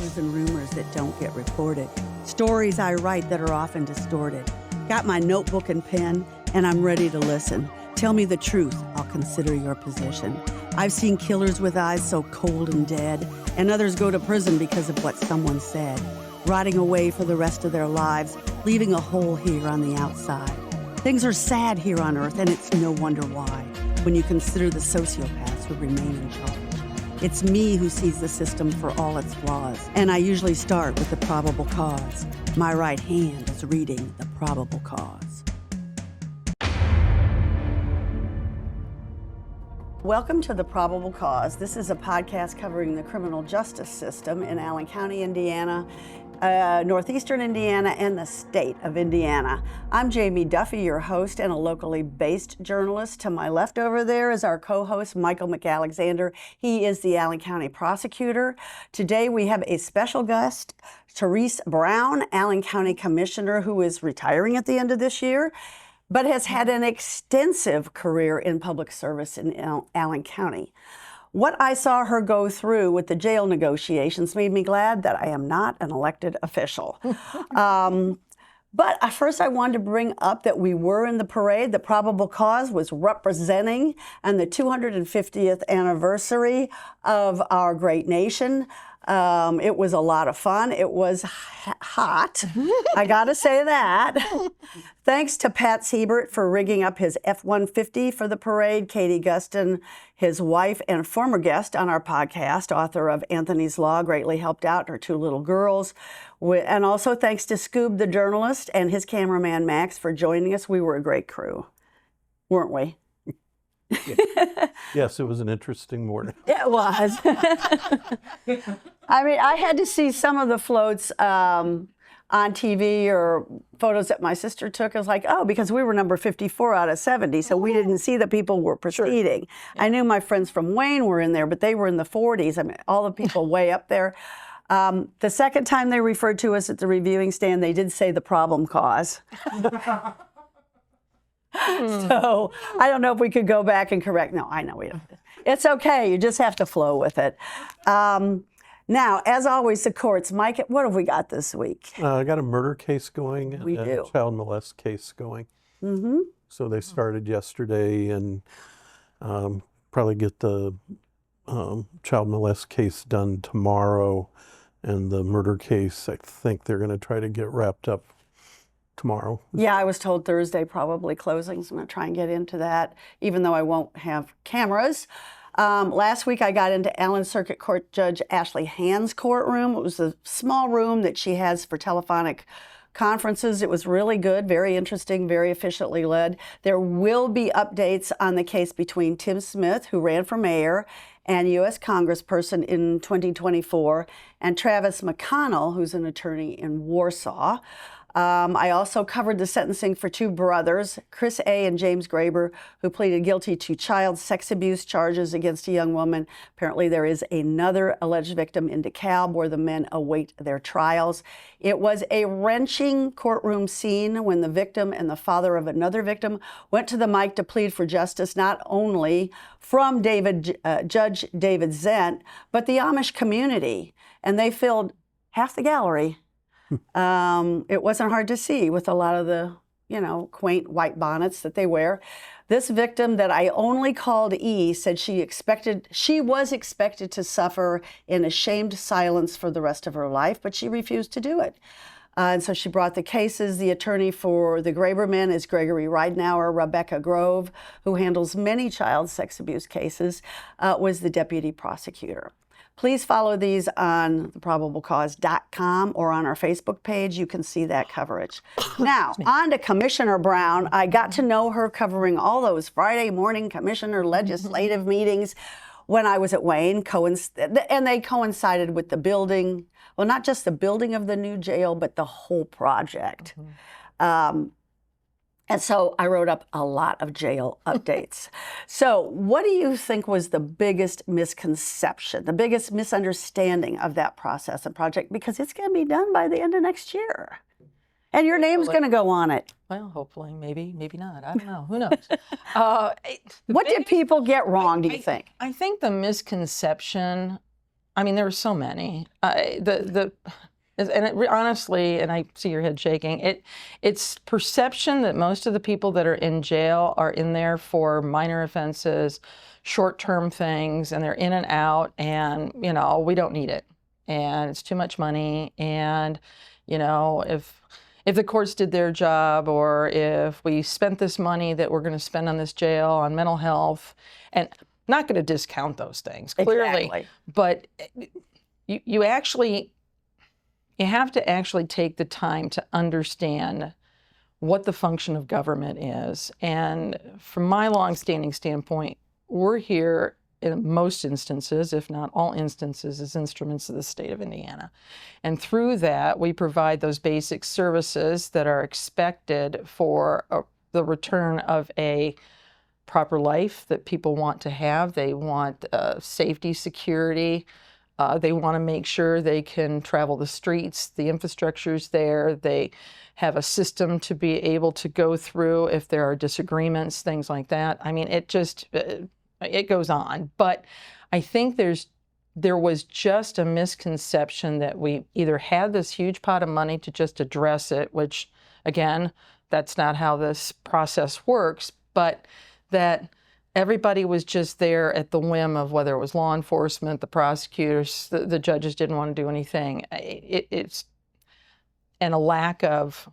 whispers and rumors that don't get reported. Stories I write that are often distorted. Got my notebook and pen, and I'm ready to listen. Tell me the truth, I'll consider your position. I've seen killers with eyes so cold and dead, and others go to prison because of what someone said, rotting away for the rest of their lives, leaving a hole here on the outside. Things are sad here on Earth, and it's no wonder why, when you consider the sociopaths who remain in charge. It's me who sees the system for all its flaws, and I usually start with the probable cause. My right hand is reading the probable cause. Welcome to The Probable Cause. This is a podcast covering the criminal justice system in Allen County, Indiana, northeastern Indiana, and the state of Indiana. I'm Jamie Duffy, your host and a locally based journalist. To my left over there is our co-host, Michael McAlexander. He is the Allen County Prosecutor. Today we have a special guest, Therese Brown, Allen County Commissioner, who is retiring at the end of this year, but has had an extensive career in public service in Allen County. What I saw her go through with the jail negotiations made me glad that I am not an elected official. But first I wanted to bring up that we were in the parade. The Probable Cause was representing and the 250th anniversary of our great nation. It was a lot of fun. It was hot. I gotta say that. Thanks to Pat Siebert for rigging up his F-150 for the parade. Katie Guston, his wife and former guest on our podcast, author of Anthony's Law, greatly helped out her two little girls. And also thanks to Scoob, the journalist, and his cameraman, Max, for joining us. We were a great crew, weren't we? Yes, it was an interesting morning. It was. I mean, I had to see some of the floats on TV or photos that my sister took. I was like, oh, because we were number 54 out of 70, so we didn't see that people were proceeding. Sure. I knew my friends from Wayne were in there, but they were in the 40s. I mean, all the people way up there. The second time they referred to us at the reviewing stand, they did say the problem cause. So I don't know if we could go back and correct. No, I know we don't. It's okay. You just have to flow with it. Now, as always, the courts. Mike, what have we got this week? I got a murder case going. We and do. A child molest case going. Mm-hmm. So they started yesterday, and probably get the child molest case done tomorrow, and the murder case, I think they're going to try to get wrapped up tomorrow. Yeah, I was told Thursday probably closing, so I'm going to try and get into that, even though I won't have cameras. Last week I got into Allen Circuit Court Judge Ashley Hand's courtroom. It was a small room that she has for telephonic conferences. It was really good, very interesting, very efficiently led. There will be updates on the case between Tim Smith, who ran for mayor and U.S. Congressperson in 2024, and Travis McConnell, who's an attorney in Warsaw. I also covered the sentencing for two brothers, Chris A. and James Graber, who pleaded guilty to child sex abuse charges against a young woman. Apparently there is another alleged victim in DeKalb where the men await their trials. It was a wrenching courtroom scene when the victim and the father of another victim went to the mic to plead for justice, not only from Judge David Zent, but the Amish community. And they filled half the gallery. It wasn't hard to see with a lot of the, quaint white bonnets that they wear. This victim that I only called E said she was expected to suffer in a shamed silence for the rest of her life, but she refused to do it. And so she brought the cases. The attorney for the Graber men is Gregory Ridenour. Rebecca Grove, who handles many child sex abuse cases, was the deputy prosecutor. Please follow these on theprobablecause.com or on our Facebook page. You can see that coverage. Now, on to Commissioner Brown. I got to know her covering all those Friday morning commissioner legislative meetings when I was at Wayne, and they coincided with the building, well, not just the building of the new jail, but the whole project. And so I wrote up a lot of jail updates. So what do you think was the biggest misconception, the biggest misunderstanding of that process and project? Because it's going to be done by the end of next year. And your name's going to go on it. Well, hopefully, maybe not. I don't know. Who knows? What did people get wrong, do you think? I think the misconception I mean, there were so many. Honestly, and I see your head shaking, it's perception that most of the people that are in jail are in there for minor offenses, short-term things, and they're in and out, and, you know, we don't need it. And it's too much money. And, you know, if the courts did their job, or if we spent this money that we're going to spend on this jail, on mental health, and not going to discount those things, clearly. Exactly. But you have to actually take the time to understand what the function of government is. And from my longstanding standpoint, we're here in most instances, if not all instances, as instruments of the state of Indiana. And through that, we provide those basic services that are expected for the return of a proper life that people want to have. They want safety, security. They want to make sure they can travel the streets, the infrastructure's there. They have a system to be able to go through if there are disagreements, things like that. I mean, it goes on. But I think there was just a misconception that we either had this huge pot of money to just address it, which, again, that's not how this process works, but that everybody was just there at the whim of whether it was law enforcement, the prosecutors, the judges didn't want to do anything. It's and a lack of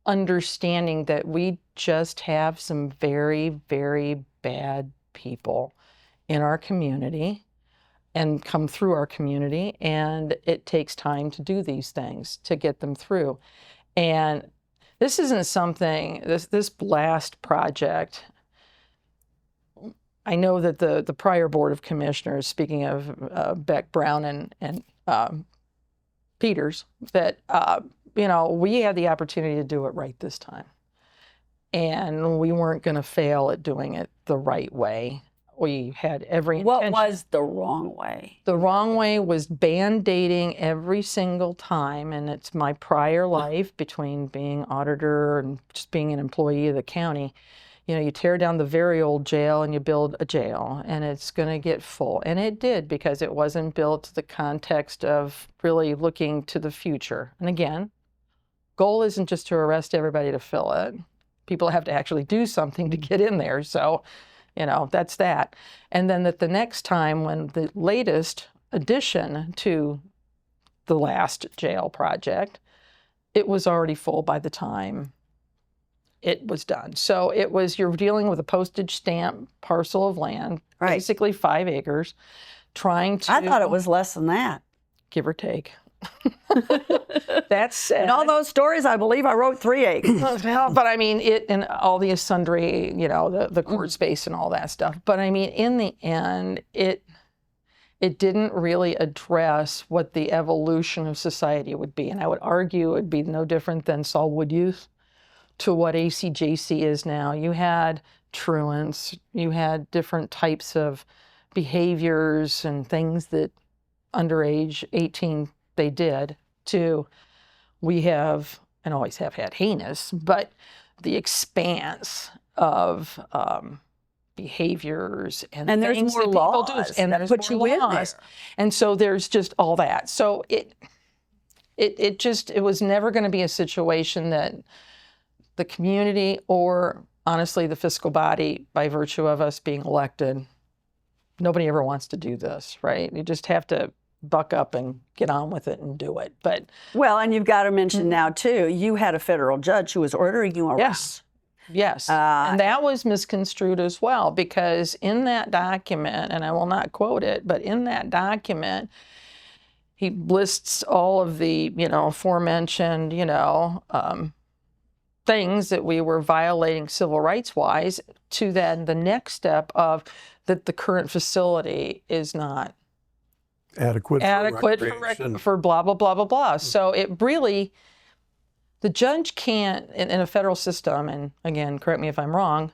understanding that we just have some very, very bad people in our community and come through our community, and it takes time to do these things, to get them through. And this isn't something, this blast project, I know that the prior Board of Commissioners, speaking of Beck, Brown, and Peters, that, you know, we had the opportunity to do it right this time. And we weren't going to fail at doing it the right way. We had every intention. What was the wrong way? The wrong way was band-aiding every single time, and it's my prior life between being auditor and just being an employee of the county. You know, you tear down the very old jail and you build a jail, and it's going to get full. And it did, because it wasn't built to the context of really looking to the future. And again, goal isn't just to arrest everybody to fill it. People have to actually do something to get in there. So, you know, that's that. And then that the next time, when the latest addition to the last jail project, it was already full by the time it was done. So it was, you're dealing with a postage stamp parcel of land, Right. basically 5 acres, trying to... I thought it was less than that. Give or take. That said... In all those stories, I believe I wrote 3 acres. Well, but I mean, it and all the sundry, you know, the court space and all that stuff. But I mean, in the end, it didn't really address what the evolution of society would be. And I would argue it would be no different than Saulwood Youth to what ACJC is now. You had truants, you had different types of behaviors and things that underage 18 they did, to we have, and always have had heinous, but the expanse of behaviors and there's things more that people laws do, and that there's put more you in laws. there. And so there's just all that. So it was never going to be a situation that the community, or honestly the fiscal body, by virtue of us being elected, nobody ever wants to do this, right? You just have to buck up and get on with it and do it. But Well, and you've got to mention now, too, you had a federal judge who was ordering you arrest. yes, and that was misconstrued as well, because in that document, and I will not quote it, but in that document, he lists all of the, you know, aforementioned, you know, things that we were violating civil rights wise, to then the next step of that the current facility is not Adequate for blah, blah, blah, blah, blah. So it really, the judge can't, in a federal system, and again, correct me if I'm wrong,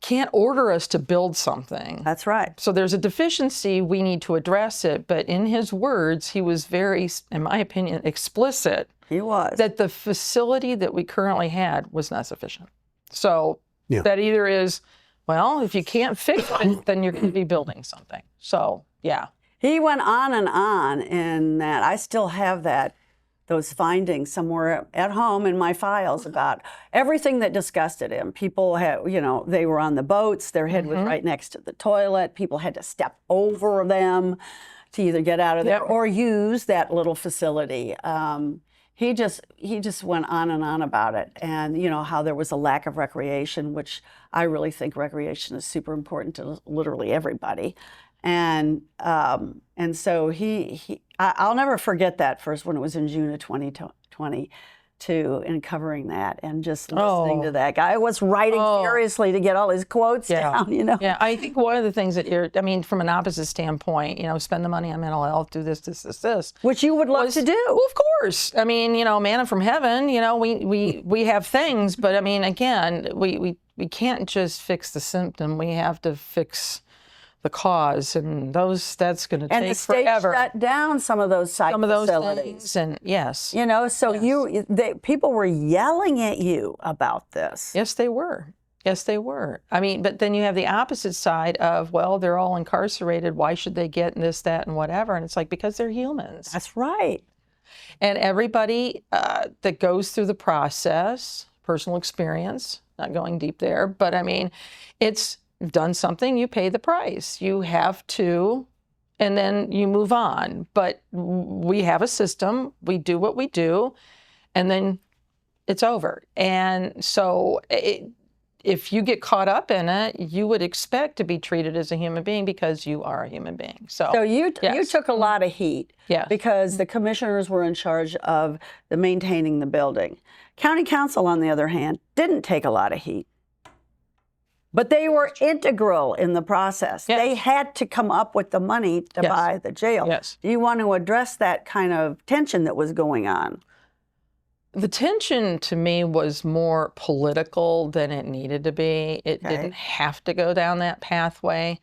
can't order us to build something. That's right. So there's a deficiency, we need to address it. But in his words, he was very, in my opinion, explicit. He was. That the facility that we currently had was not sufficient. So Yeah. that either is, well, if you can't fix it, then you're going to be building something. So, yeah. He went on in that. I still have those findings somewhere at home in my files about everything that disgusted him. People had, they were on the boats, their head was right next to the toilet. People had to step over them to either get out of there or use that little facility. He just went on and on about it, and how there was a lack of recreation, which I really think recreation is super important to literally everybody. And so I'll never forget that first when it was in June of 2022 and covering that and just listening to that guy. I was writing furiously to get all his quotes down, Yeah, I think one of the things that from an opposite standpoint, spend the money on mental health, do this. Which you would love to do. Well, of course. I mean, manna from heaven, we have things, but I mean, again, we can't just fix the symptom. We have to fix the cause, and that's going to take forever. And the state shut down some of those psych facilities. Things, and yes. So people were yelling at you about this. Yes, they were. Yes, they were. I mean, but then you have the opposite side of, well, they're all incarcerated. Why should they get this, that, and whatever? And it's like, because they're humans. That's right. And everybody that goes through the process, personal experience, not going deep there, but I mean, it's done something, you pay the price. You have to, and then you move on. But we have a system, we do what we do, and then it's over. And so if you get caught up in it, you would expect to be treated as a human being because you are a human being. So you took a lot of heat because the commissioners were in charge of maintaining the building. County council, on the other hand, didn't take a lot of heat. But they were integral in the process. Yes. They had to come up with the money to buy the jail. Yes. Do you want to address that kind of tension that was going on? The tension to me was more political than it needed to be. It didn't have to go down that pathway.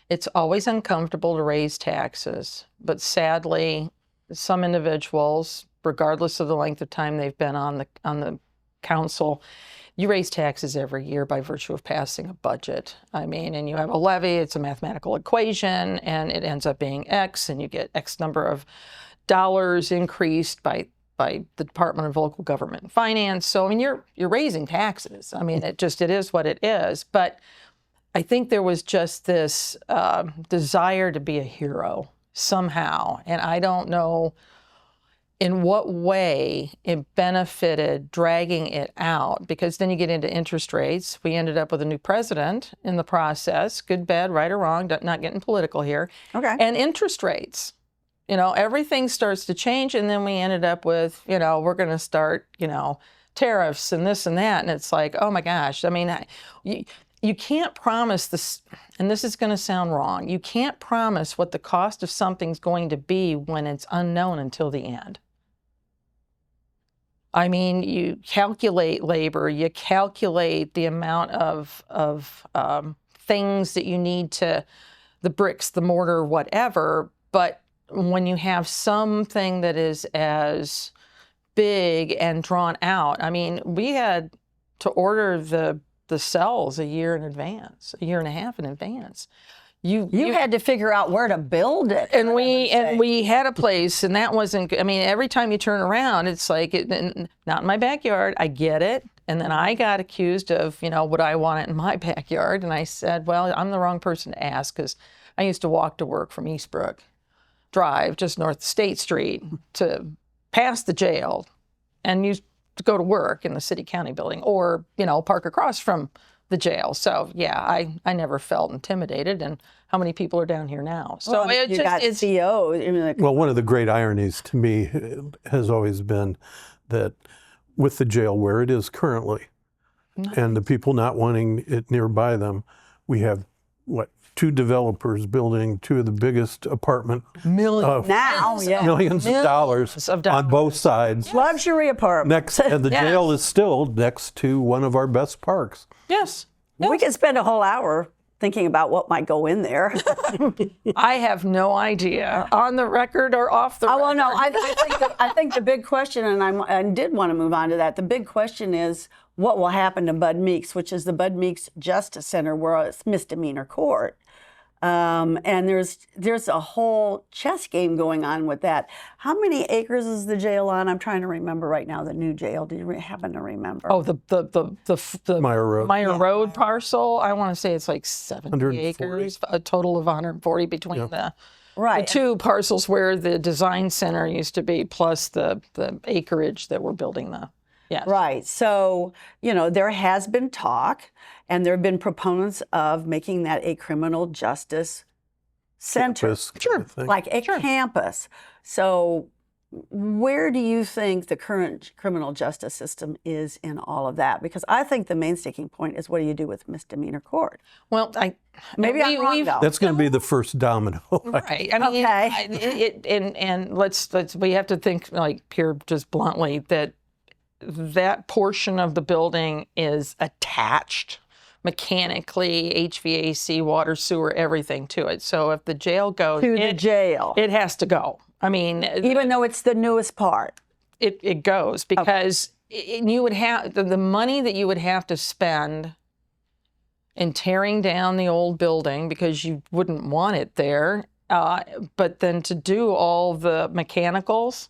It's always uncomfortable to raise taxes, but sadly, some individuals, regardless of the length of time they've been on the council, you raise taxes every year by virtue of passing a budget. I mean, and you have a levy, it's a mathematical equation, and it ends up being X, and you get X number of dollars increased by the Department of Local Government and Finance. So, I mean, you're raising taxes. I mean, it is what it is. But I think there was just this desire to be a hero somehow, and I don't know in what way it benefited dragging it out, because then you get into interest rates. We ended up with a new president in the process, good, bad, right or wrong, not getting political here. Okay. And interest rates. Everything starts to change, and then we ended up with, we're going to start, tariffs and this and that. And it's like, oh my gosh, I mean, you can't promise this, and this is going to sound wrong, you can't promise what the cost of something's going to be when it's unknown until the end. I mean, you calculate labor, you calculate the amount of things that you need the bricks, the mortar, whatever, but when you have something that is as big and drawn out, I mean, we had to order the cells a year in advance, a year and a half in advance. You had to figure out where to build it. And we had a place, and that wasn't, I mean, every time you turn around, it's like, not in my backyard, I get it. And then I got accused of, would I want it in my backyard? And I said, well, I'm the wrong person to ask, because I used to walk to work from Eastbrook Drive, just north of State Street, to pass the jail and used to go to work in the city county building, or, park across from the jail. So yeah, I never felt intimidated. And how many people are down here now? So it's COs. Well, one of the great ironies to me has always been that with the jail where it is currently, and the people not wanting it nearby them, we have two developers building two of the biggest apartment millions millions of dollars on both sides. Luxury apartments. And the jail is still next to one of our best parks. Yes. We could spend a whole hour thinking about what might go in there. I have no idea, on the record or off the record. Well, no, I think the big question, and I did want to move on to that, the big question is what will happen to Bud Meeks, which is the Bud Meeks Justice Center, where it's misdemeanor court. And there's a whole chess game going on with that. How many acres is the jail on? I'm trying to remember right now. The new jail. Do you happen to remember? Oh, the Meyer Road. Meyer Yeah. Road parcel. I want to say it's like 70 140. acres, a total of 140 between the right. two parcels where the design center used to be, plus the acreage that we're building the. Yes. Right. So, there has been talk, and there have been proponents of making that a criminal justice center, Campus kind of thing. like a campus. So, where do you think the current criminal justice system is in all of that? Because I think the main sticking point is, what do you do with misdemeanor court? Well, Maybe I'm wrong, though. That's going to be the first domino. right. I mean, Okay. and let's we have to think like here just bluntly that portion of the building is attached mechanically, HVAC, water, sewer, everything to it. So if the jail goes To the jail. it has to go. I mean, Even though it's the newest part. it goes because you would have the money that you would have to spend in tearing down the old building because you wouldn't want it there. But then to do all the mechanicals,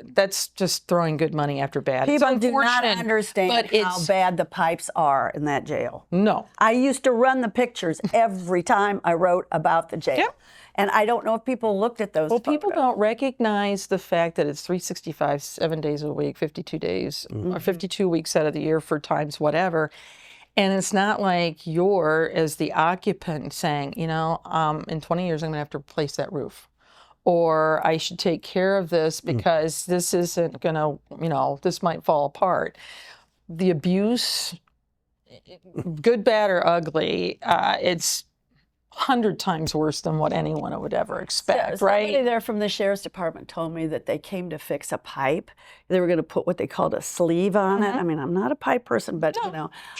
that's just throwing good money after bad. People it's do not unfortunate, understand but how bad the pipes are in that jail. No. I used to run the pictures every time I wrote about the jail. Yep. And I don't know if people looked at those. Well, people photos. don't recognize the fact that it's 365, 7 days a week, 52 days, or 52 weeks out of the year for times whatever. And it's not like you're, as the occupant, saying, in 20 years, I'm going to have to replace that roof. Or I should take care of this because this isn't going to, this might fall apart. The abuse, good, bad, or ugly, it's 100 times worse than what anyone would ever expect, right? Somebody there from the sheriff's department told me that they came to fix a pipe. They were going to put what they called a sleeve on it. I mean, I'm not a pipe person, but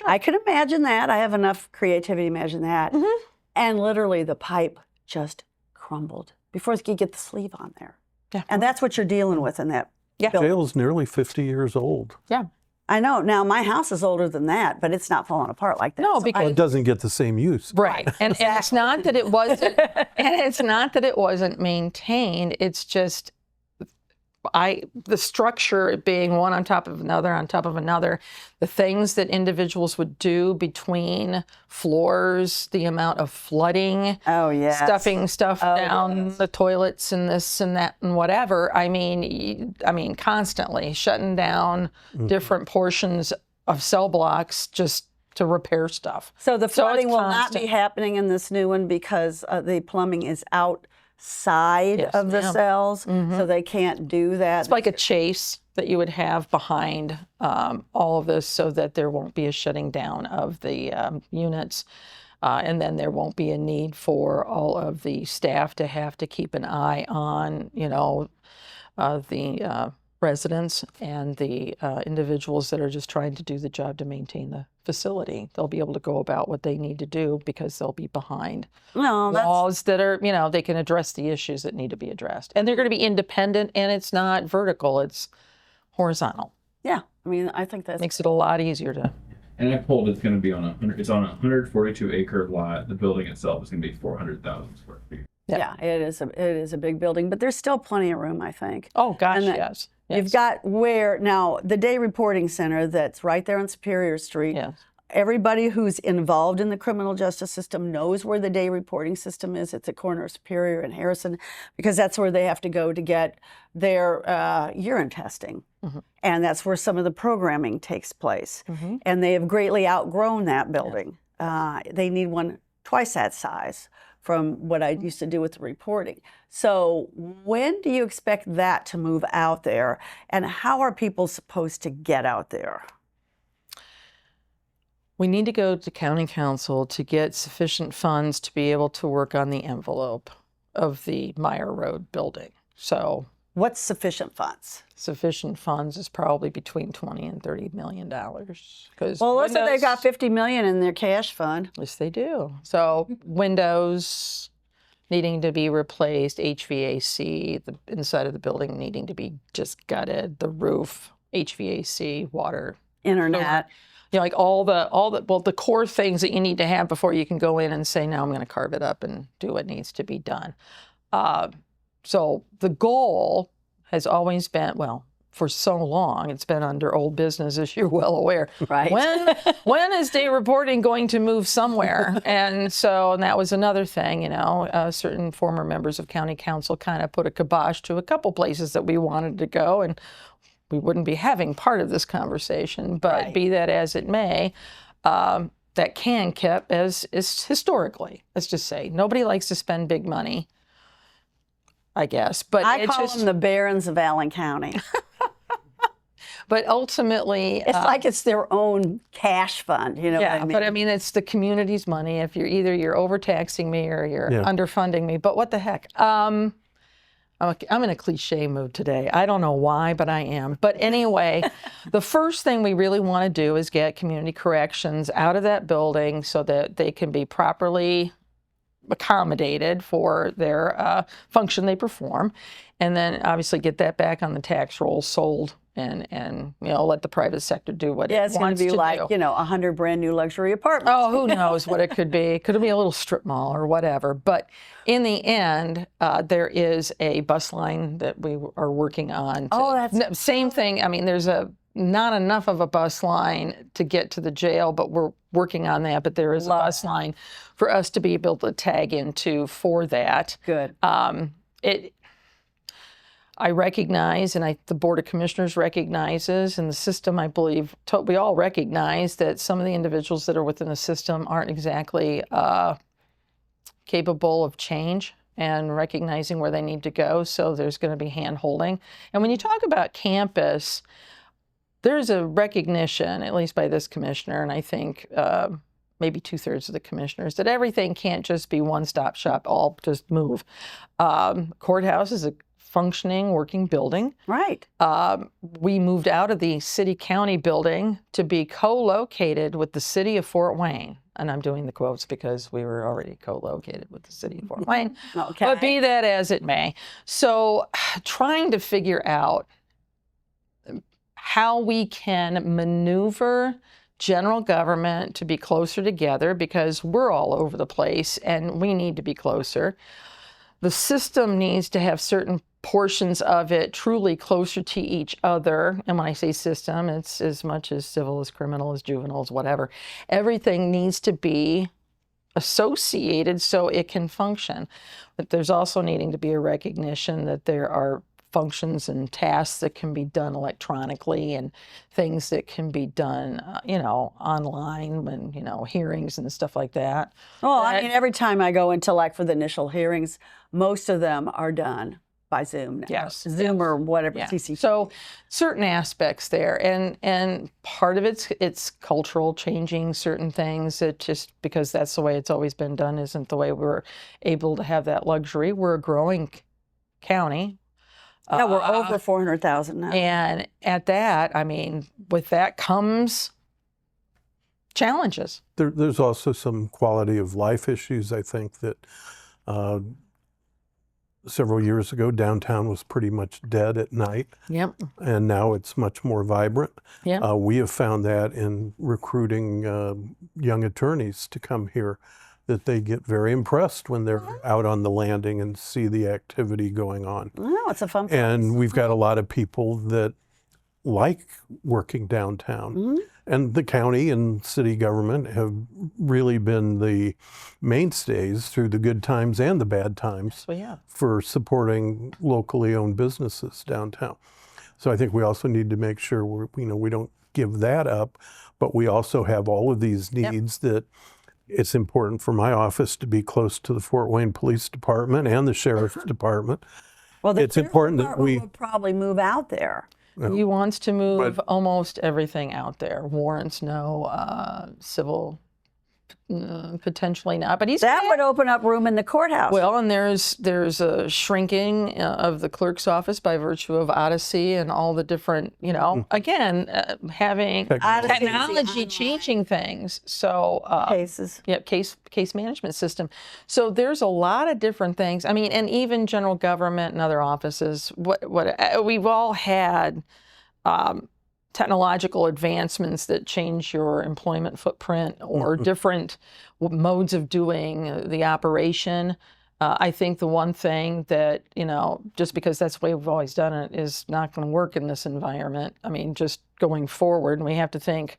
I can imagine that. I have enough creativity to imagine that. And literally the pipe just crumbled before they could get the sleeve on there. Yeah. And that's what you're dealing with in that building. Jail's nearly 50 years old. Yeah. I know. Now, my house is older than that, but it's not falling apart like that. No, So because It doesn't get the same use. right, and it's not that it wasn't, maintained. It's just the structure being one on top of another, the things that individuals would do between floors, the amount of flooding, stuffing stuff down the toilets and this and that and whatever. I mean, constantly shutting down different portions of cell blocks just to repair stuff. So the it's flooding will not constant. be happening in this new one because the plumbing is outside Yes, of the ma'am. cells, so they can't do that. It's like a chase that you would have behind all of this so that there won't be a shutting down of the units. And then there won't be a need for all of the staff to have to keep an eye on, the residents and the individuals that are just trying to do the job to maintain the facility. They'll be able to go about what they need to do because they'll be behind walls that are, they can address the issues that need to be addressed. And they're going to be independent, and it's not vertical, it's horizontal. Yeah, I mean, I think that Makes it a lot easier to. And I pulled it's going to be on it's on a 142 acre lot. The building itself is going to be 400,000 square feet. Yeah, it is a big building, but there's still plenty of room, I think. Oh, gosh, And that- yes. You've got the day reporting center that's right there on Superior Street. Yes. Everybody who's involved in the criminal justice system knows where the day reporting system is. It's at corner of Superior and Harrison, because that's where they have to go to get their urine testing. And that's where some of the programming takes place. And they have greatly outgrown that building. They need one twice that size from what I used to do with the reporting. So when do you expect that to move out there? And how are people supposed to get out there? We need to go to county council to get sufficient funds to be able to work on the envelope of the Meyer Road building. So What's sufficient funds? sufficient funds is probably between $20 and $30 million. Well, let's say they've got $50 million in their cash fund. Yes, they do. So windows needing to be replaced, HVAC, the inside of the building needing to be just gutted, the roof, HVAC, water, Internet. like the core things that you need to have before you can go in and say, now I'm going to carve it up and do what needs to be done. So the goal has always been, well, for so long, it's been under old business, as you're well aware. Right. When is day reporting going to move somewhere? And that was another thing, certain former members of county council kind of put a kibosh to a couple places that we wanted to go, and we wouldn't be having part of this conversation, but Right. be that as it may, that can kept as is historically, let's just say, nobody likes to spend big money, I guess. But I call them the barons of Allen County. But ultimately, It's like it's their own cash fund, you know what I mean? but I mean, it's the community's money. If you're overtaxing me or you're underfunding me, but what the heck? I'm in a cliche mood today. I don't know why, but I am. But anyway, the first thing we really want to do is get community corrections out of that building so that they can be properly accommodated for their function they perform, and then obviously get that back on the tax rolls, sold, and let the private sector do what it wants to do. It's going to be like, 100 brand new luxury apartments. Oh, who knows what it could be. Could be a little strip mall or whatever. But in the end, there is a bus line that we are working on. Same thing. I mean, there's not enough of a bus line to get to the jail, but we're working on that. But there is a bus line for us to be able to tag into for that. Good. I recognize, and the Board of Commissioners recognizes, and the system, I believe, we all recognize that some of the individuals that are within the system aren't exactly capable of change and recognizing where they need to go. So there's going to be hand-holding. And when you talk about campus, there's a recognition, at least by this commissioner, and I think maybe 2/3 of the commissioners, that everything can't just be one-stop shop, all just move. Courthouse is a functioning, working building. Right. We moved out of the city-county building to be co-located with the city of Fort Wayne. And I'm doing the quotes because we were already co-located with the city of Fort Wayne. Okay. But be that as it may. So trying to figure out how we can maneuver general government to be closer together, because we're all over the place and we need to be closer. The system needs to have certain portions of it truly closer to each other. And when I say system, it's as much as civil as criminal as juveniles, whatever. Everything needs to be associated so it can function. But there's also needing to be a recognition that there are functions and tasks that can be done electronically and things that can be done, online when, hearings and stuff like that. Well, I mean, every time I go into for the initial hearings, most of them are done by Zoom now. Yes. Zoom or whatever. Yeah. CC. So certain aspects there, and part of it's cultural, changing certain things that just because that's the way it's always been done isn't the way we're able to have that luxury. We're a growing county. Yeah, we're over 400,000 now. And at that, I mean, with that comes challenges. There's also some quality of life issues, I think, that several years ago, downtown was pretty much dead at night. Yep. And now it's much more vibrant. Yep. We have found that in recruiting young attorneys to come here, that they get very impressed when they're out on the landing and see the activity going on. No, it's a fun place. And we've got a lot of people that like working downtown. And the county and city government have really been the mainstays through the good times and the bad times for supporting locally owned businesses downtown. So I think we also need to make sure we don't give that up, but we also have all of these needs that it's important for my office to be close to the Fort Wayne Police Department and the Sheriff's Department. Well, it's important that we will probably move out there. He wants to move almost everything out there. Warrants, no. Civil, potentially not. But that would open up room in the courthouse. Well, and there's a shrinking of the clerk's office by virtue of Odyssey and all the different, again, having technology changing things. So cases. Yep, case management system. So there's a lot of different things. I mean, and even general government and other offices. What we've all had technological advancements that change your employment footprint or different modes of doing the operation. I think the one thing that, just because that's the way we've always done it is not going to work in this environment. I mean, just going forward, we have to think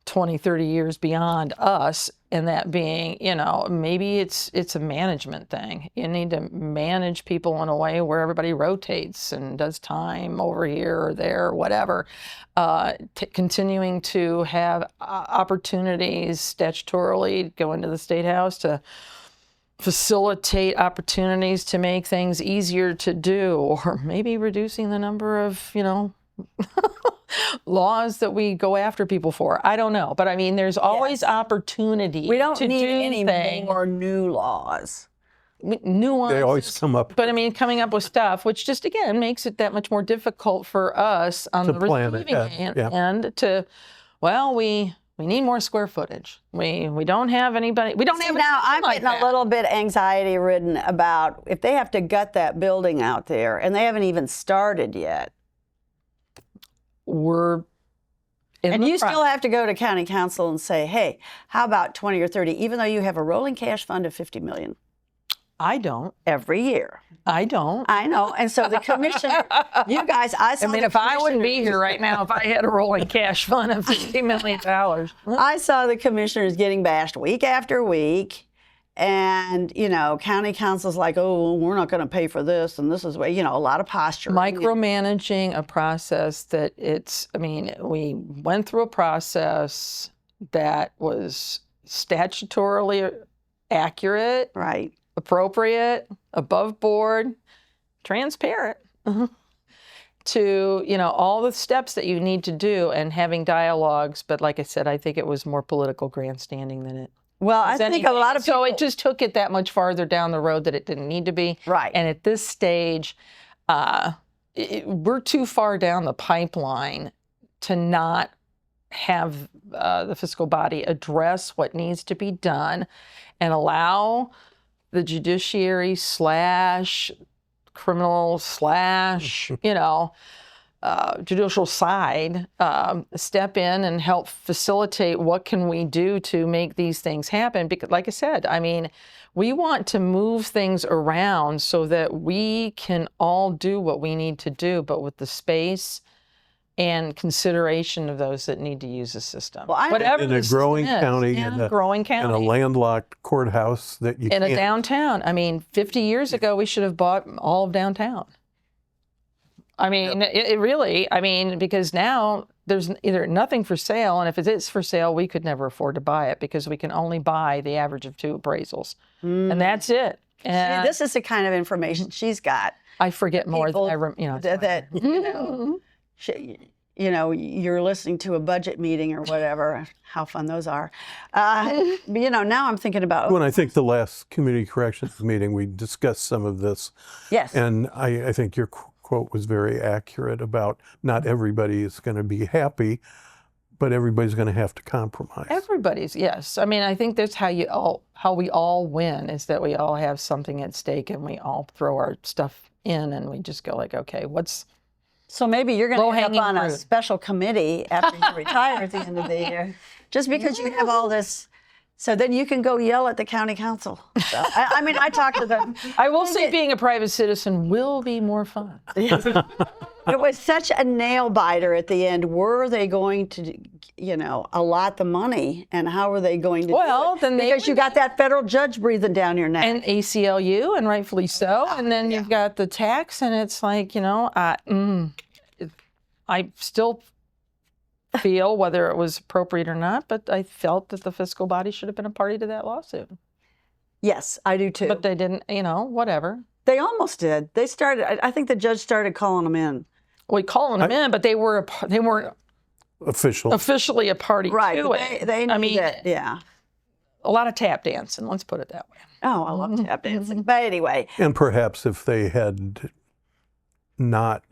20, 30 years beyond us, and that being, maybe it's a management thing. You need to manage people in a way where everybody rotates and does time over here or there or whatever. Continuing to have opportunities statutorily, go into the State House to facilitate opportunities to make things easier to do, or maybe reducing the number of, laws that we go after people for. I don't know. But I mean, there's always opportunity. We don't to need do any more new laws. Nuances. They always come up. But I mean, coming up with stuff, which just again makes it that much more difficult for us on To the plan receiving ahead, end to, well, we need more square footage. We don't have anybody. We don't have Now, I'm like getting a little bit anxiety ridden about if they have to gut that building out there and they haven't even started yet. We're in And the you still have to go to county council and say, hey, how about 20 or 30, even though you have a rolling cash fund of 50 million I don't. every year. I don't. I know. And so the commissioner, you guys, I saw I mean, the if I wouldn't be commissioner- here right now, if I had a rolling cash fund of $50 million. I saw the commissioners getting bashed week after week. And, county council's like, oh, well, we're not going to pay for this. And this is, a lot of posturing. Micromanaging a process that we went through a process that was statutorily accurate, Right. appropriate, above board, transparent. To, all the steps that you need to do and having dialogues. But like I said, I think it was more political grandstanding than it. Well, I think a lot of people. So it just took it that much farther down the road that it didn't need to be. Right. And at this stage, we're too far down the pipeline to not have the fiscal body address what needs to be done and allow the judiciary / criminal / judicial side step in and help facilitate what can we do to make these things happen. Because like I said, we want to move things around so that we can all do what we need to do, but with the space and consideration of those that need to use the system. Well, Whatever in the a growing system is, county, in a growing and county. a landlocked courthouse that you In a can't. downtown. 50 years ago, we should have bought all of downtown. It really, because now there's either nothing for sale, and if it is for sale, we could never afford to buy it because we can only buy the average of 2 appraisals. And that's it. And See, this is the kind of information she's got. I forget more People than you're listening to a budget meeting or whatever. How fun those are. Now I'm thinking about. When I think the last community corrections meeting, we discussed some of this. Yes. And I think your quote was very accurate about not everybody is going to be happy, but everybody's going to have to compromise. Everybody's, yes. I think that's how we all win, is that we all have something at stake and we all throw our stuff in and we just go like, okay, So maybe you're going to end up Low-hanging on a fruit. special committee after you retire at the end of the year, just because you have all this. So then you can go yell at the county council. So, I talked to them. I will say being a private citizen will be more fun. It was such a nail biter at the end. Were they going to, allot the money, and how were they going to Well, do it? then they because you got that federal judge breathing down your neck. And ACLU, and rightfully so. And then you've got the tax, and it's like, I still feel, whether it was appropriate or not, but I felt that the fiscal body should have been a party to that lawsuit. Yes, I do too. But they didn't, whatever. They almost did. They started. I think the judge started calling them in. We calling them in, but they weren't Official. officially a party Right. to But it. they knew that. Yeah. A lot of tap dancing. Let's put it that way. Oh, I love tap dancing. But anyway, And perhaps if they had not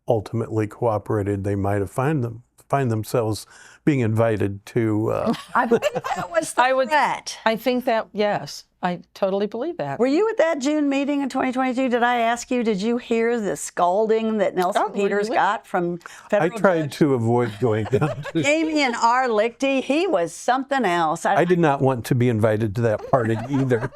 ultimately cooperated, they might have fined them find themselves being invited to. I think that was the threat. I think that, yes, I totally believe that. Were you at that June meeting in 2022? Did I ask you, did you hear the scalding that Nelson Peters got from I federal tried judge to avoid going down. Damian R. Lichty? He was something else. I did not want to be invited to that party either.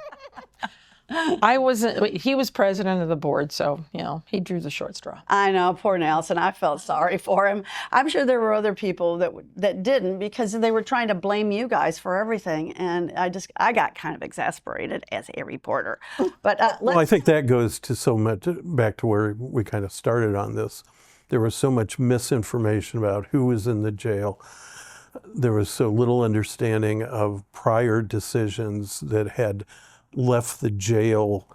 I wasn't, he was president of the board, so, you know, he drew the short straw. I know, poor Nelson. I felt sorry for him. I'm sure there were other people that didn't, because they were trying to blame you guys for everything, and I got kind of exasperated as a reporter. But Well, I think that goes to so much back to where we kind of started on this. There was so much misinformation about who was in the jail. There was so little understanding of prior decisions that had left the jail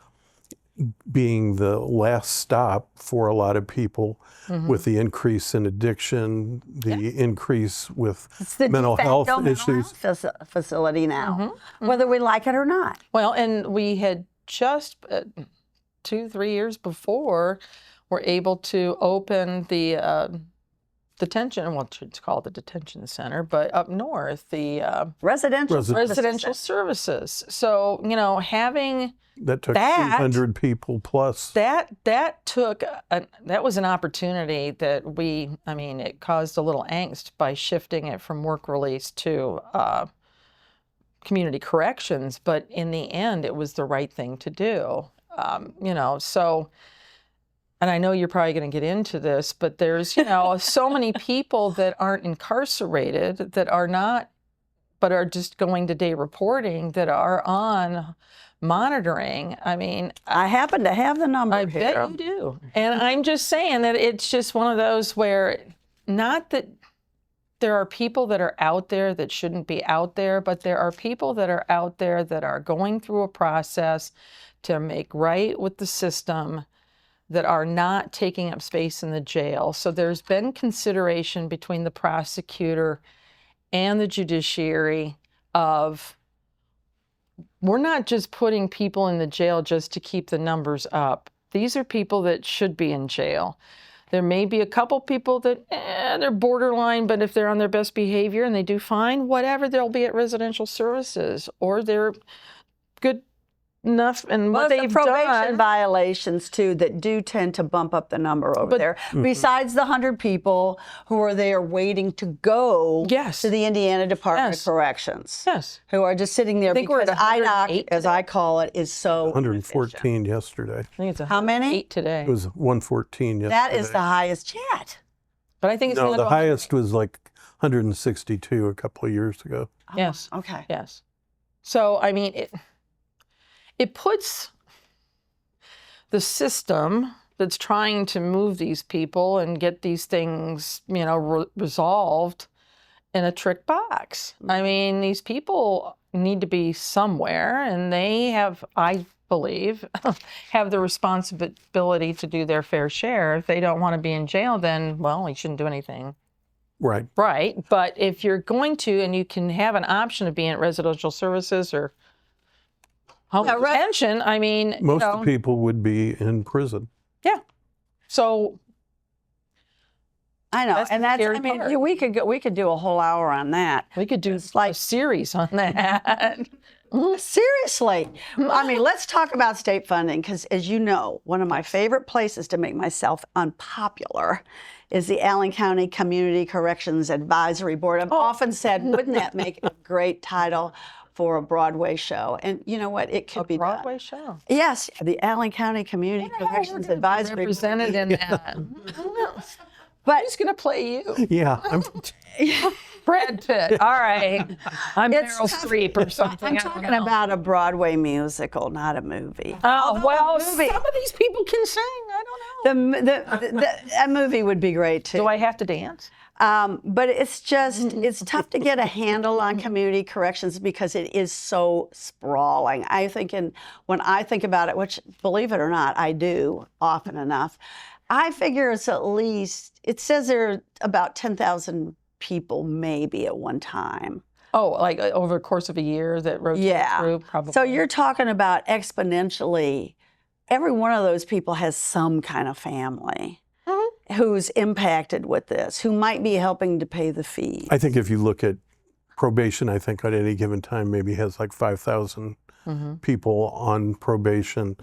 being the last stop for a lot of people, with the increase in addiction, the increase with it's the mental de health facto issues. mental health facility now, whether we like it or not. Well, and we had just 2-3 years before were able to open the detention, well, it's called the detention center, but up north, the residential services. So, you know, having That took that 200 people plus. that took that was an opportunity that it caused a little angst by shifting it from work release to community corrections, but in the end it was the right thing to do. You know, so, and I know you're probably going to get into this, but there's, you know, so many people that aren't incarcerated that are not, but are just going to day reporting, that are on monitoring. I mean, I happen to have the number I here. bet you do. And I'm just saying that it's just one of those where, not that there are people that are out there that shouldn't be out there, but there are people that are out there that are going through a process to make right with the system, that are not taking up space in the jail. So there's been consideration between the prosecutor and the judiciary of, we're not just putting people in the jail just to keep the numbers up. These are people that should be in jail. There may be a couple people that they're borderline, but if they're on their best behavior and they do fine, whatever, they'll be at residential services, or they're good enough and what they've probation done. violations too that do tend to bump up the number over there. Besides the 100 people who are there waiting to go Yes. to the Indiana Department Yes. of Corrections. Yes. Who are just sitting there think we're because at IDOC, 108 as I call it, is so 114 yesterday. I think it's How many? 8 today. It was 114 yesterday. That is the highest yet. But I think it's No, gonna the go highest was like 162 a couple of years ago. Yes. Okay. Yes. So, I mean, it puts the system that's trying to move these people and get these things, you know, resolved in a trick box. I mean, these people need to be somewhere, and they have, I believe, have the responsibility to do their fair share. If they don't want to be in jail, then, well, you shouldn't do anything. Right. Right. But if you're going to, and you can have an option of being at residential services or home detention, I mean, Most you of know, the people would be in prison. yeah. So I know, That's and the that's. scary I mean, part. we could do a whole hour on that. we could do like- a series on that. Seriously. I mean, let's talk about state funding, because as you know, one of my favorite places to make myself unpopular is the Allen County Community Corrections Advisory Board. I've often said, wouldn't that make a great title for a Broadway show? And you know what? It could be done. Broadway show. Yes, the Allen County Community Corrections Advisory Board. Represented in that. But Who's going to play you? Yeah. Brad Pitt. All right. I'm It's Meryl tough. Streep or something. I'm I don't talking know. about a Broadway musical, not a movie. Oh, well, movie- some of these people can sing. I don't know. That movie would be great too. Do I have to dance? But it's just, it's tough to get a handle on community corrections because it is so sprawling. When I think about it, which believe it or not, I do often enough, I figure it's at least, it says there are about 10,000 people maybe at one time. Oh, like over the course of a year that rotates Yeah. through, probably. So you're talking about exponentially, every one of those people has some kind of family. who's impacted with this, who might be helping to pay the fee? I think if you look at probation, I think at any given time maybe has like 5,000 people on probation.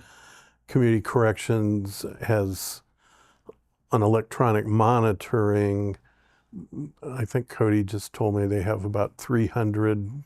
Community corrections has an electronic monitoring. I think Cody just told me they have about 300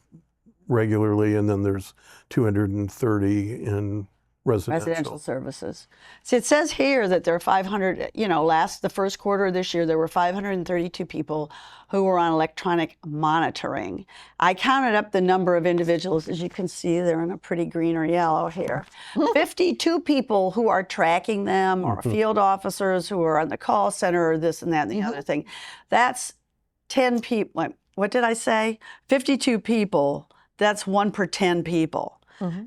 regularly, and then there's 230 in residential. Services. See, it says here that there are 500, the first quarter of this year, there were 532 people who were on electronic monitoring. I counted up the number of individuals. As you can see, they're in a pretty green or yellow here. 52 people who are tracking them, or field officers who are on the call center, or this and that and the other thing. That's 10 people. What did I say? 52 people. That's 1 per 10 people.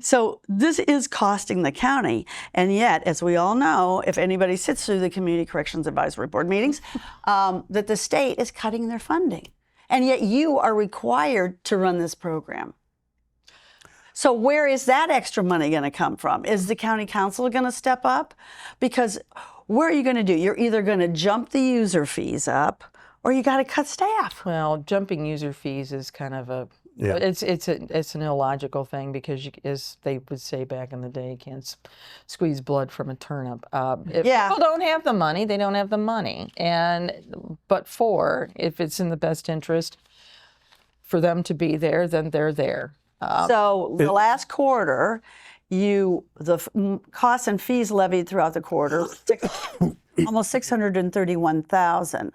So this is costing the county. And yet, as we all know, if anybody sits through the Community Corrections Advisory Board meetings, that the state is cutting their funding. And yet you are required to run this program. So where is that extra money going to come from? Is the county council going to step up? Because what are you going to do? You're either going to jump the user fees up, or you got to cut staff. Well, jumping user fees is kind of a it's an illogical thing, because as they would say back in the day, you can't squeeze blood from a turnip. If people don't have the money, they don't have the money. But if it's in the best interest for them to be there, then they're there. So the last quarter, the costs and fees levied throughout the quarter, almost 631,000.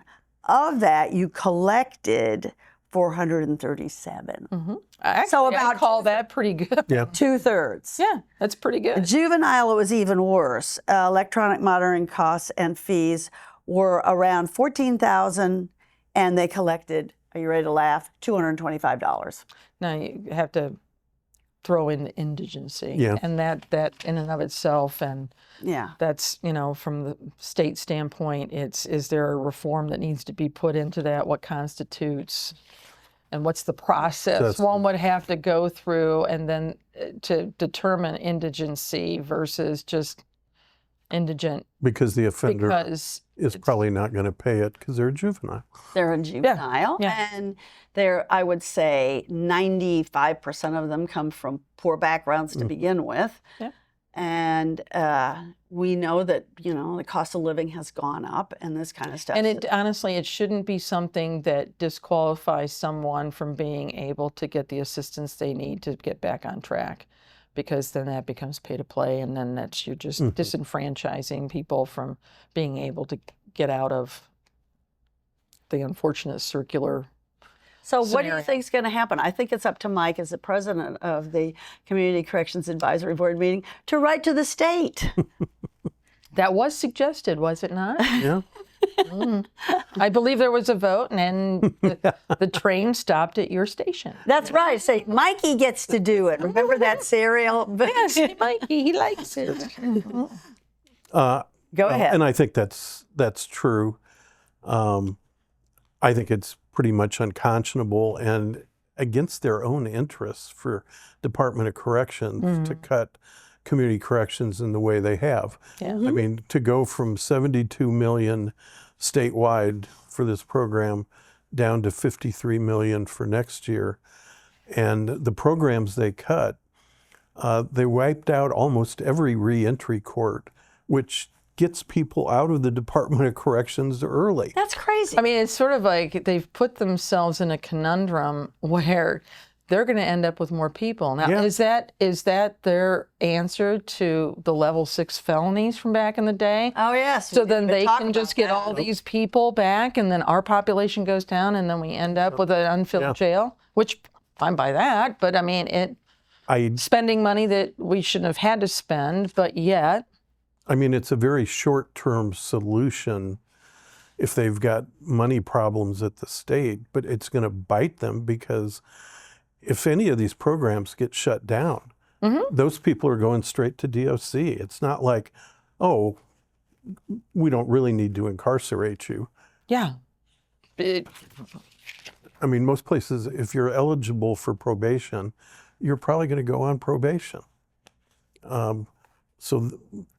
Of that, you collected 437. So I call that pretty good. Yeah. 2/3. Yeah, that's pretty good. Juvenile, it was even worse. Electronic monitoring costs and fees were around 14,000, and they collected, are you ready to laugh, $225. Now you have to throw in indigency, Yeah. and that in and of itself, and that's, from the state standpoint, is there a reform that needs to be put into that? What constitutes, and what's the process one would have to go through, and then to determine indigency versus just indigent? Because the offender is probably not going to pay it because they're a juvenile. They're a juvenile, and I would say 95% of them come from poor backgrounds to begin with. Yeah. And we know that, the cost of living has gone up and this kind of stuff. And honestly, it shouldn't be something that disqualifies someone from being able to get the assistance they need to get back on track, because then that becomes pay to play, and then you're just disenfranchising people from being able to get out of the unfortunate circular So scenario. what do you think is going to happen? I think it's up to Mike, as the president of the Community Corrections Advisory Board meeting, to write to the state. That was suggested, was it not? Yeah. I believe there was a vote, and the train stopped at your station. That's right. Say, Mikey gets to do it. Remember that cereal? Yes, Mikey, he likes it. Go ahead. And I think that's true. I think it's pretty much unconscionable and against their own interests for Department of Corrections to cut community corrections in the way they have. Yeah. I mean, to go from 72 million statewide for this program down to 53 million for next year. And the programs they cut, they wiped out almost every reentry court, which gets people out of the Department of Corrections early. That's crazy. I mean, it's sort of like they've put themselves in a conundrum where they're going to end up with more people. Now, is that their answer to the level 6 felonies from back in the day? Oh, yes. So then they can just get all these people back, and then our population goes down, and then we end up with an unfilled jail, which I'm by that. But I mean, spending money that we shouldn't have had to spend, but yet. I mean, it's a very short-term solution if they've got money problems at the state, but it's going to bite them because if any of these programs get shut down, those people are going straight to DOC. It's not like, oh, we don't really need to incarcerate you. Yeah. I mean, most places, if you're eligible for probation, you're probably going to go on probation.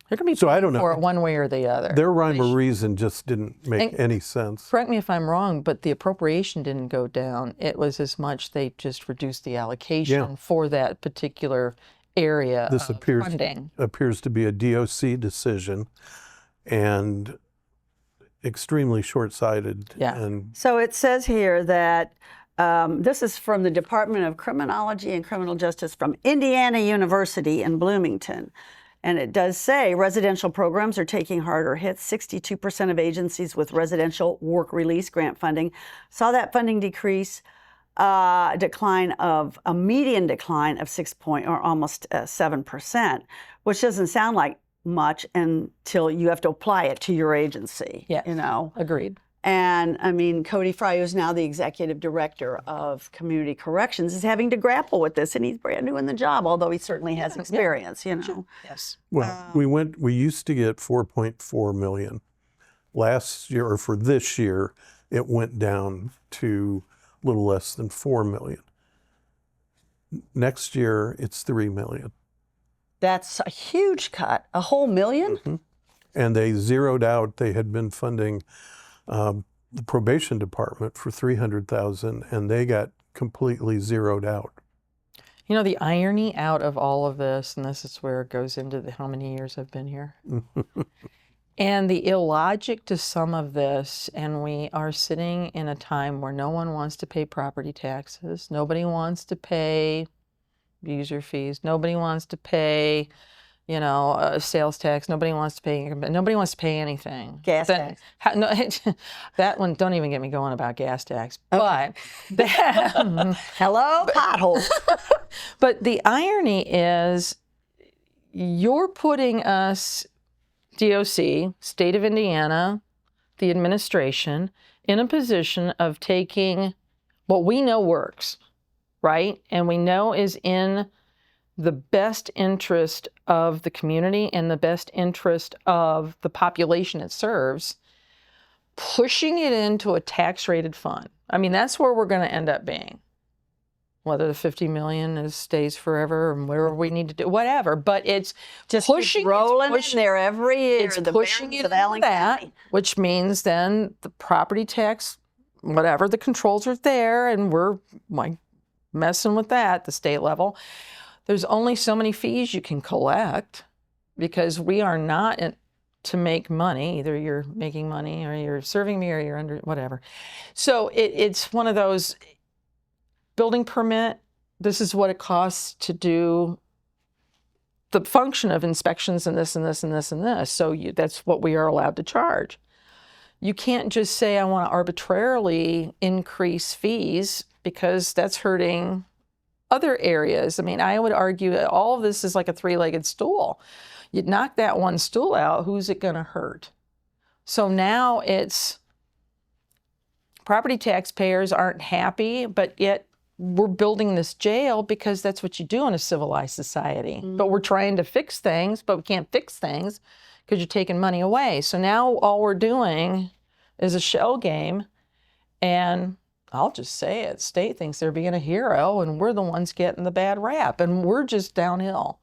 They're going to be So I paying don't know. for it one way or the other. Their rhyme or reason just didn't make And- any sense. Correct me if I'm wrong, but the appropriation didn't go down. It was as much they just reduced the allocation for that particular area This of funding. appears to be a DOC decision and extremely short-sighted. Yeah. And So it says here that this is from the Department of Criminology and Criminal Justice from Indiana University in Bloomington. And it does say residential programs are taking harder hits. 62% of agencies with residential work release grant funding saw that funding decrease, a median decline of 7%, which doesn't sound like much until you have to apply it to your agency. Yes. You know. Agreed. And I mean, Cody Fry, who's now the executive director of community corrections, is having to grapple with this, and he's brand new in the job, although he certainly has experience, you know. Yes. well, we used to get 4.4 million. Last year, or for this year, it went down to a little less than 4 million. Next year, it's 3 million. That's a huge cut, a whole million? And they zeroed out, they had been funding the probation department for 300,000, and they got completely zeroed out. You know, the irony out of all of this, and this is where it goes into how many years I've been here, and the illogic to some of this, and we are sitting in a time where no one wants to pay property taxes, nobody wants to pay user fees, nobody wants to pay, you know, sales tax, nobody wants to pay anything. Gas tax. No, that one, don't even get me going about gas tax. But that, Hello, potholes. but the irony is you're putting us, DOC, state of Indiana, the administration, in a position of taking what we know works, right? And we know is in the best interest of the community and the best interest of the population it serves, pushing it into a tax-rated fund. I mean, that's where we're going to end up being. Whether the 50 million stays forever and whatever we need to do, whatever. But it's Just pushing, rolling in there every year. it's the pushing barons it of into Allen that, County. which means then the property tax, whatever, the controls are there, and we're like messing with that at the state level. There's only so many fees you can collect because we are not to make money. Either you're making money or you're serving me or you're under whatever. So it's one of those building permit. This is what it costs to do the function of inspections and this and this and this and this. So that's what we are allowed to charge. You can't just say I want to arbitrarily increase fees because that's hurting other areas. I mean, I would argue that all of this is like a three-legged stool. You knock that one stool out, who's it going to hurt? So now it's property taxpayers aren't happy, but yet we're building this jail because that's what you do in a civilized society. But we're trying to fix things, but we can't fix things because you're taking money away. So now all we're doing is a shell game, and I'll just say it, state thinks they're being a hero and we're the ones getting the bad rap and we're just downhill.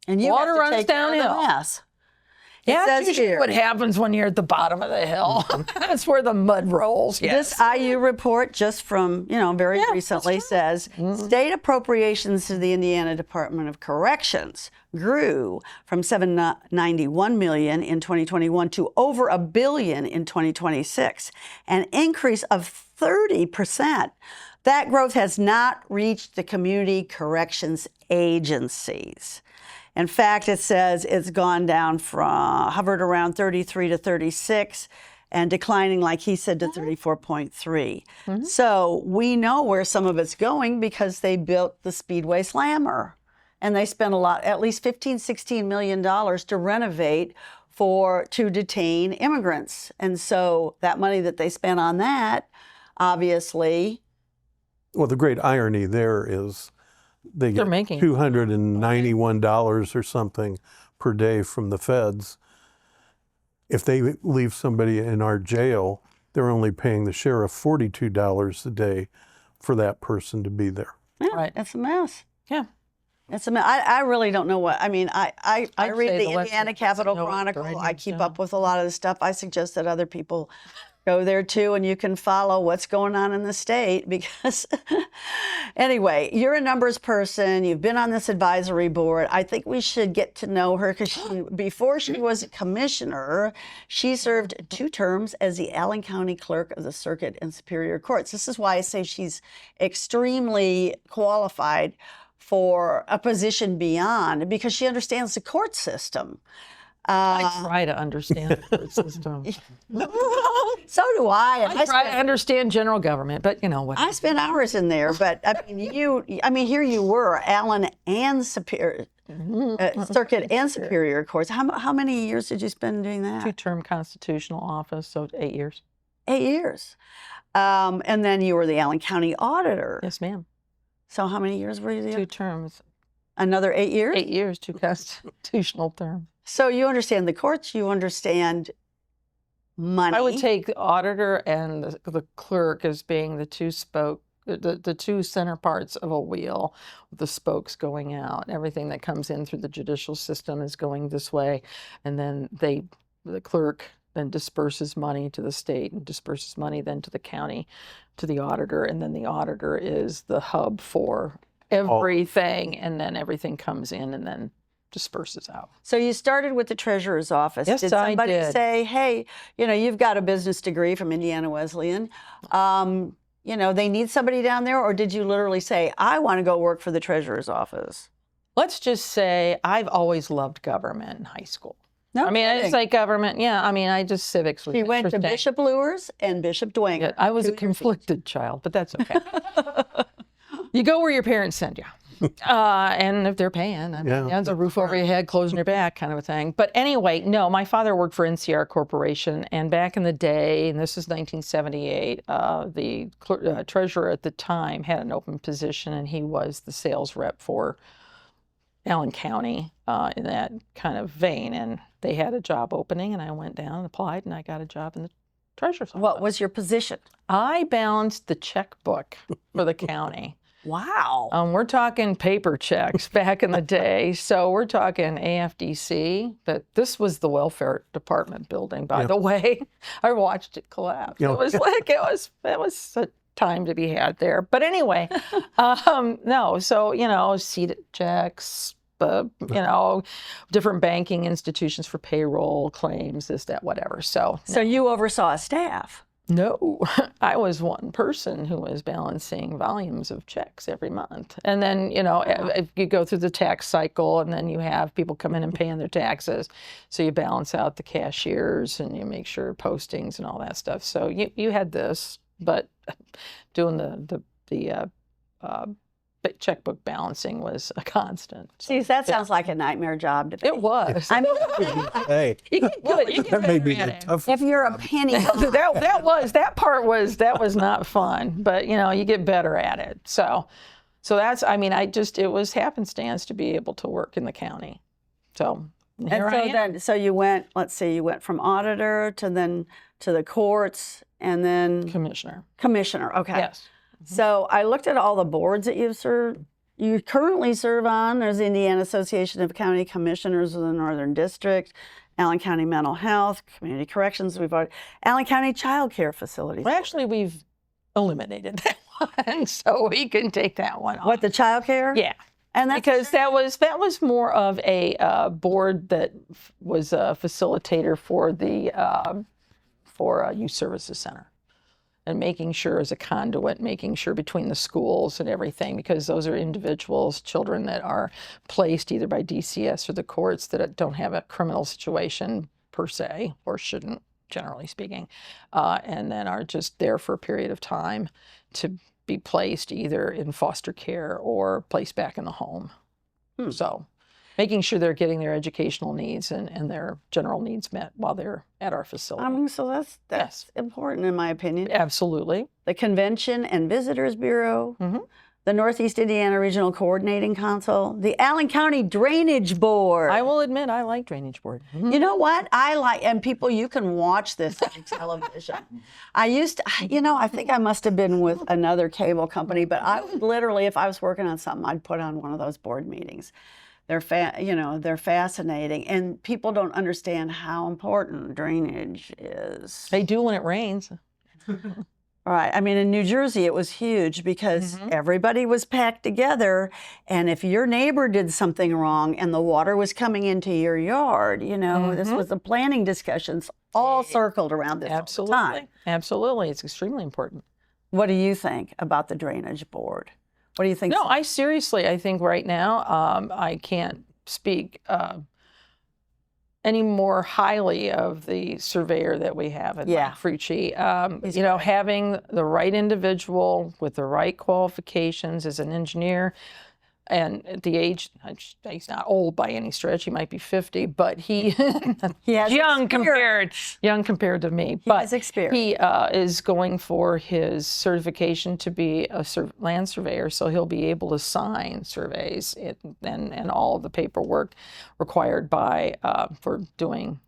And you Water have to runs take care of the downhill. mess. Yeah, that's says usually here. what happens when you're at the bottom of the hill. That's where the mud rolls. Yes. This IU report, just from, very recently, says state appropriations to the Indiana Department of Corrections grew from $791 million in 2021 to over $1 billion in 2026, an increase of 30%. That growth has not reached the community corrections agencies. In fact, it says it's gone down from, hovered around 33 to 36 and declining, like he said, to 34.3. So we know where some of it's going because they built the Speedway Slammer. And they spent a lot, at least $16 million to renovate to detain immigrants. And so that money that they spent on that, obviously. Well, the great irony there is they They're get making $291 or something per day from the feds. If they leave somebody in our jail, they're only paying the sheriff $42 a day for that person to be there. Yeah, Right. That's a mess. Yeah. I really don't know what, I mean, I I'd read say the the West Indiana End doesn't Capital know what Chronicle. grinding I is keep doing. up with a lot of the stuff. I suggest that other people go there too, and you can follow what's going on in the state because, anyway, you're a numbers person. You've been on this advisory board. I think we should get to know her because before she was a commissioner, she served 2 terms as the Allen County Clerk of the Circuit and Superior Courts. This is why I say she's extremely qualified for a position beyond, because she understands the court system. I try to understand the court system. So do I. And I try to understand general government, but you know what? I spent hours in there, but I mean, here you were, Allen and Superior, Circuit and Superior Courts. How many years did you spend doing that? 2-term constitutional office, so 8 years. 8 years. And then you were the Allen County Auditor. Yes, ma'am. So how many years were you there? 2 terms. Another 8 years? 8 years, 2 constitutional terms. So you understand the courts, you understand money. I would take the auditor and the clerk as being the 2 the 2 center parts of a wheel, with the spokes going out. Everything that comes in through the judicial system is going this way, and then the clerk then disperses money to the state and disperses money then to the county, to the auditor, and then the auditor is the hub for everything, and then everything comes in and then disperses out. So you started with the treasurer's office. Yes, did I somebody did. say, hey, you've got a business degree from Indiana Wesleyan. They need somebody down there, or did you literally say, I want to go work for the treasurer's office? Let's just say I've always loved government in high school. No I mean, kidding. it's like government. Yeah, I mean, civics was She went to interesting. Bishop Lewis and Bishop Dwayne. Yeah, I was a conflicted child, but that's okay. You go where your parents send you. And if they're paying, I mean, Yeah. it's a roof over your head, clothes on your back kind of a thing. But anyway, no, my father worked for NCR Corporation. And back in the day, and this is 1978, the treasurer at the time had an open position, and he was the sales rep for Allen County in that kind of vein. And they had a job opening, and I went down and applied, and I got a job in the treasurer's office. What was your position? I balanced the checkbook for the county. Wow. We're talking paper checks back in the day. So we're talking AFDC, but this was the welfare department building, by the way. I watched it collapse. Yeah. It was like, it was a time to be had there. But anyway, no, so, seated checks, different banking institutions for payroll claims, this, that, whatever. So you oversaw a staff. no, I was one person who was balancing volumes of checks every month. And then, if you go through the tax cycle, and then you have people come in and paying their taxes. So you balance out the cashiers and you make sure postings and all that stuff. So you had this, but doing the checkbook balancing was a constant. So, See, that sounds like a nightmare job to me. it was. I mean, Hey, You get good. You get that may better be at the it. tough. if you're a penny, that was not fun, but you get better at it. So that's, it was happenstance to be able to work in the county. So here I am. so you went, let's see, you went from auditor to the courts and then commissioner. Okay. Yes. So I looked at all the boards that you've served. You currently serve on. There's the Indiana Association of County Commissioners of the Northern District, Allen County Mental Health, Community Corrections. We've already Allen County Child Care Facilities. Well, actually, we've eliminated that one, so we can take that one off. What, the child care? Yeah. And that's Because that was more of a board that was a facilitator for the Youth Services Center, and making sure as a conduit, making sure between the schools and everything, because those are individuals, children that are placed either by DCS or the courts that don't have a criminal situation per se, or shouldn't, generally speaking, and then are just there for a period of time to be placed either in foster care or placed back in the home. So making sure they're getting their educational needs and their general needs met while they're at our facility. So that's important in my opinion. Absolutely. The Convention and Visitors Bureau, the Northeast Indiana Regional Coordinating Council, the Allen County Drainage Board. I will admit I like Drainage Board. Mhm. You know what? I like, and people, you can watch this on television. I used to, I think I must have been with another cable company, but I would literally, if I was working on something, I'd put on one of those board meetings. They're they're fascinating, and people don't understand how important drainage is. They do when it rains. Right. I mean, in New Jersey, it was huge because everybody was packed together. And if your neighbor did something wrong and the water was coming into your yard, this was the planning discussions all circled around this all the time. Absolutely. It's extremely important. What do you think about the Drainage Board? What do you think? No, I think right now I can't speak any more highly of the surveyor that we have at Mike Frucci. Having the right individual with the right qualifications as an engineer, and at the age, he's not old by any stretch. He might be 50, but he has young compared to me. He has experience. He is going for his certification to be a land surveyor, so he'll be able to sign surveys and all of the paperwork required for doing,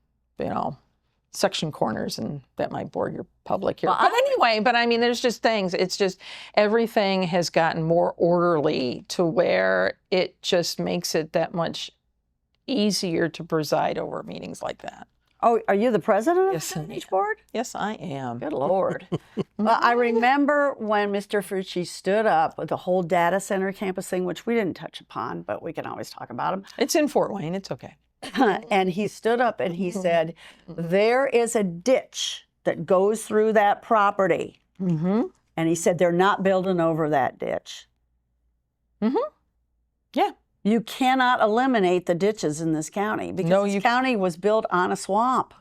section corners, and that might bore your public here. But anyway, there's just things. It's just everything has gotten more orderly to where it just makes it that much easier to preside over meetings like that. Oh, are you the president of the Drainage Board? Yes, I am. Good Lord. Well, I remember when Mr. Frucci stood up with the whole data center campus thing, which we didn't touch upon, but we can always talk about them. It's in Fort Wayne. It's okay. And he stood up and he said, there is a ditch that goes through that property. And he said, they're not building over that ditch. Yeah. You cannot eliminate the ditches in this county because this county was built on a swamp.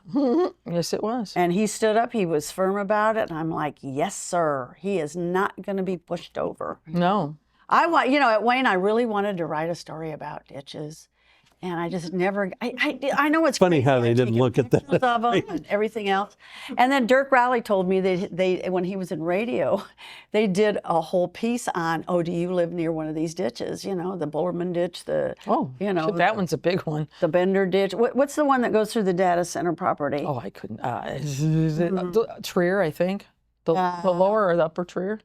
Yes, it was. And he stood up, he was firm about it. And I'm like, yes, sir. He is not going to be pushed over. No. At Wayne, I really wanted to write a story about ditches. And I just never, I know it's funny crazy. how they didn't look at that. Of them and everything else. And then Dirk Rowley told me that they, when he was in radio, they did a whole piece on, do you live near one of these ditches? The Bullerman ditch, that one's a big one. The Bender ditch. What's the one that goes through the data center property? Oh, I couldn't. Is it Trier, I think? The lower or the upper Trier?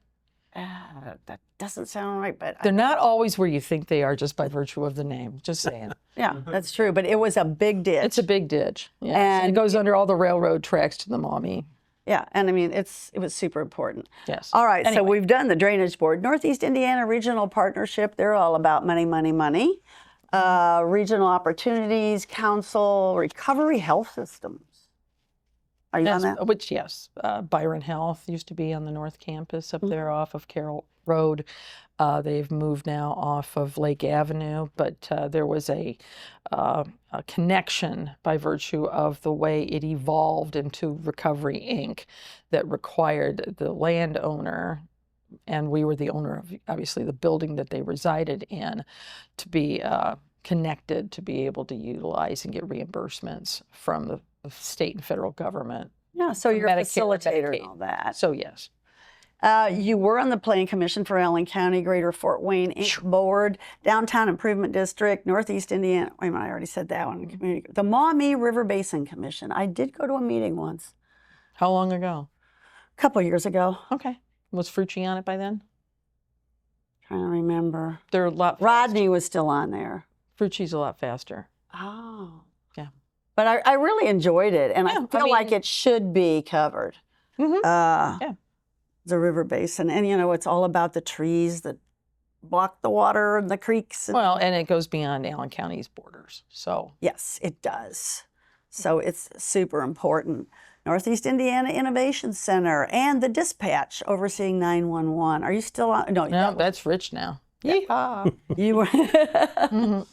That doesn't sound right, but they're not always where you think they are just by virtue of the name. Just saying. Yeah, that's true. But it was a big ditch. It's a big ditch. Yes. And it goes under all the railroad tracks to the Maumee. Yeah, and it was super important. Yes. All right, so we've done the Drainage Board. Northeast Indiana Regional Partnership, they're all about money, money, money. Regional Opportunities Council, Recovery Health Systems. Are you on that? Which, yes. Byron Health used to be on the North Campus up there off of Carroll Road. They've moved now off of Lake Avenue, but there was a connection by virtue of the way it evolved into Recovery, Inc. that required the landowner, and we were the owner of, obviously, the building that they resided in, to be connected to be able to utilize and get reimbursements from the state and federal government. Yeah, so you're a Medicare, facilitator Medicaid. and all that. So, yes. You were on the Planning Commission for Allen County, Greater Fort Wayne Inc. Board, Downtown Improvement District, Northeast Indiana. Wait a minute, I already said that one. The Maumee River Basin Commission. I did go to a meeting once. How long ago? A couple years ago. Okay. Was Frucci on it by then? Trying to remember. They're a lot faster. Rodney was still on there. Frucci's a lot faster. Oh. Yeah. But I really enjoyed it, and I feel like it should be covered. The river basin. And, it's all about the trees that block the water and the creeks. Well, and it goes beyond Allen County's borders. So yes, it does. So it's super important. Northeast Indiana Innovation Center and the dispatch overseeing 911. Are you still on? No, that's Rich now. Yeah. You were.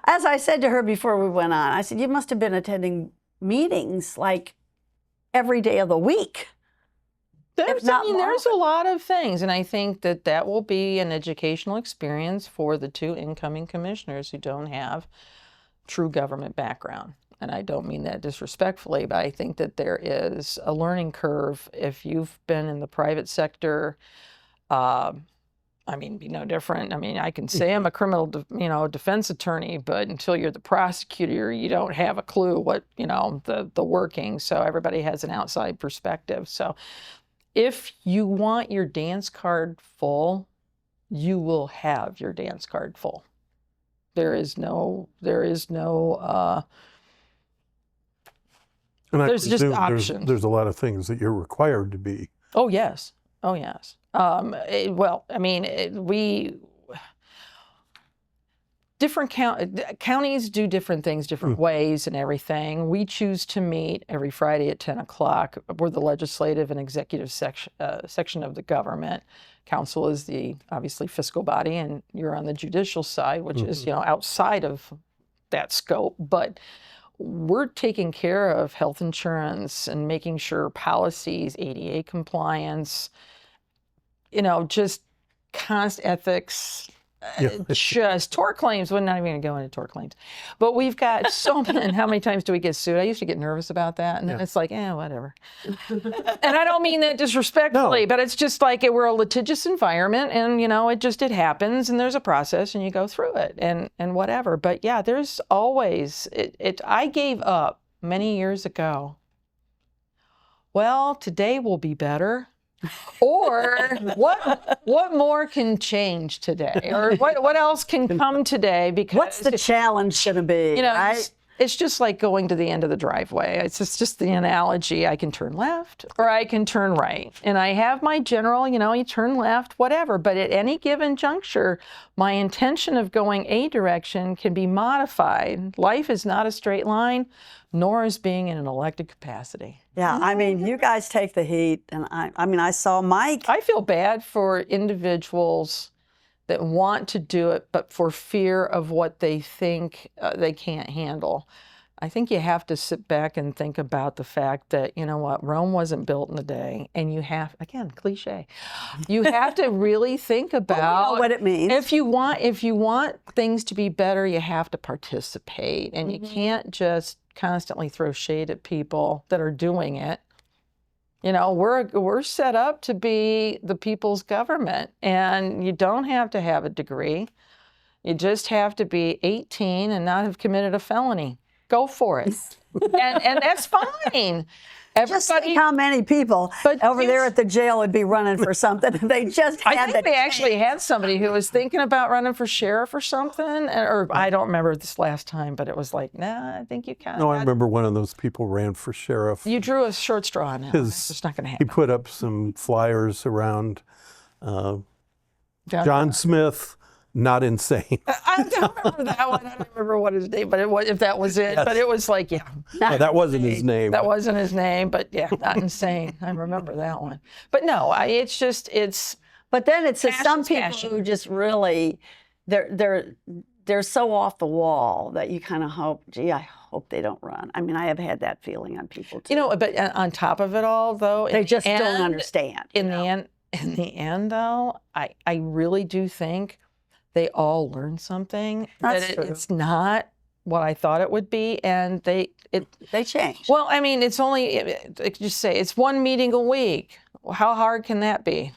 As I said to her before we went on, I said, you must have been attending meetings like every day of the week. There's a lot of things, and I think that will be an educational experience for the two incoming commissioners who don't have true government background. And I don't mean that disrespectfully, but I think that there is a learning curve if you've been in the private sector I mean, be no different. I mean, I can say I'm a criminal, defense attorney, but until you're the prosecutor, you don't have a clue what, the working. So everybody has an outside perspective. So if you want your dance card full, you will have your dance card full. There's just presume options. There's a lot of things that you're required to be. Oh, yes. Oh, yes. Different counties do different things, different ways and everything. We choose to meet every Friday at 10 o'clock. We're the legislative and executive section of the government. Council is the, obviously, fiscal body, and you're on the judicial side, which is, outside of that scope. But we're taking care of health insurance and making sure policies, ADA compliance, just constant ethics, just tort claims. We're not even going to go into tort claims. But we've got so many, and how many times do we get sued? I used to get nervous about that. And then it's like, whatever. And I don't mean that disrespectfully, but it's just like we're a litigious environment, and, it happens, and there's a process, and you go through it and whatever. But yeah, there's always, I gave up many years ago. Well, today will be better. Or what more can change today? Or what else can come today? Because what's the challenge going to be? Right? It's just like going to the end of the driveway. It's just the analogy. I can turn left or I can turn right. And I have my general, you turn left, whatever. But at any given juncture, my intention of going a direction can be modified. Life is not a straight line, nor is being in an elected capacity. Yeah, I mean, you guys take the heat. And I saw Mike. I feel bad for individuals that want to do it, but for fear of what they think they can't handle. I think you have to sit back and think about the fact that, Rome wasn't built in a day. And you have, again, cliche, you have to really think about well, we know what it means. If you want things to be better, you have to participate. And you can't just constantly throw shade at people that are doing it. We're set up to be the people's government, and you don't have to have a degree. You just have to be 18 and not have committed a felony. Go for it. and that's fine. Just think how many people over there at the jail would be running for something. They just had I think they actually had somebody who was thinking about running for sheriff or something, or I don't remember this last time, but it was like, nah, I think you kind of. No, I remember one of those people ran for sheriff. You drew a short straw on that. It's not going to happen. He put up some flyers around John Smith. Not insane. I don't remember that one. I don't remember what his name, but if that was it. Yes. But it was like, No, that wasn't his name. That wasn't his name, but not insane. I remember that one. But no, it's. But then it's some people who just really, they're so off the wall that you kind of hope, gee, I hope they don't run. I mean, I have had that feeling on people too. But on top of it all, though, they just don't understand. In the end, though, I really do think they all learn something. That's true. It's not what I thought it would be, and they change. Well, I mean, it's only just say it's one meeting a week. How hard can that be?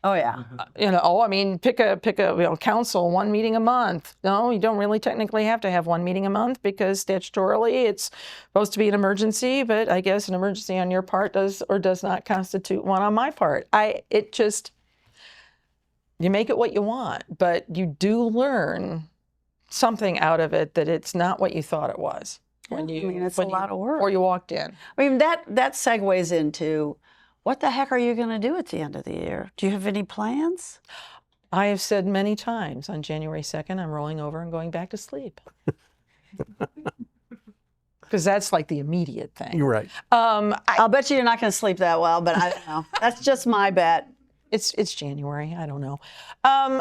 Oh yeah. I mean, pick a council, one meeting a month. No, you don't really technically have to have one meeting a month because statutorily it's supposed to be an emergency, but I guess an emergency on your part does or does not constitute one on my part. You make it what you want, but you do learn something out of it that it's not what you thought it was. It's a lot of work. Or you walked in. I mean, that segues into what the heck are you going to do at the end of the year? Do you have any plans? I have said many times on January 2nd, I'm rolling over and going back to sleep. Because that's like the immediate thing. You're right. I'll bet you're not going to sleep that well, but I don't know. That's just my bet. It's January. I don't know.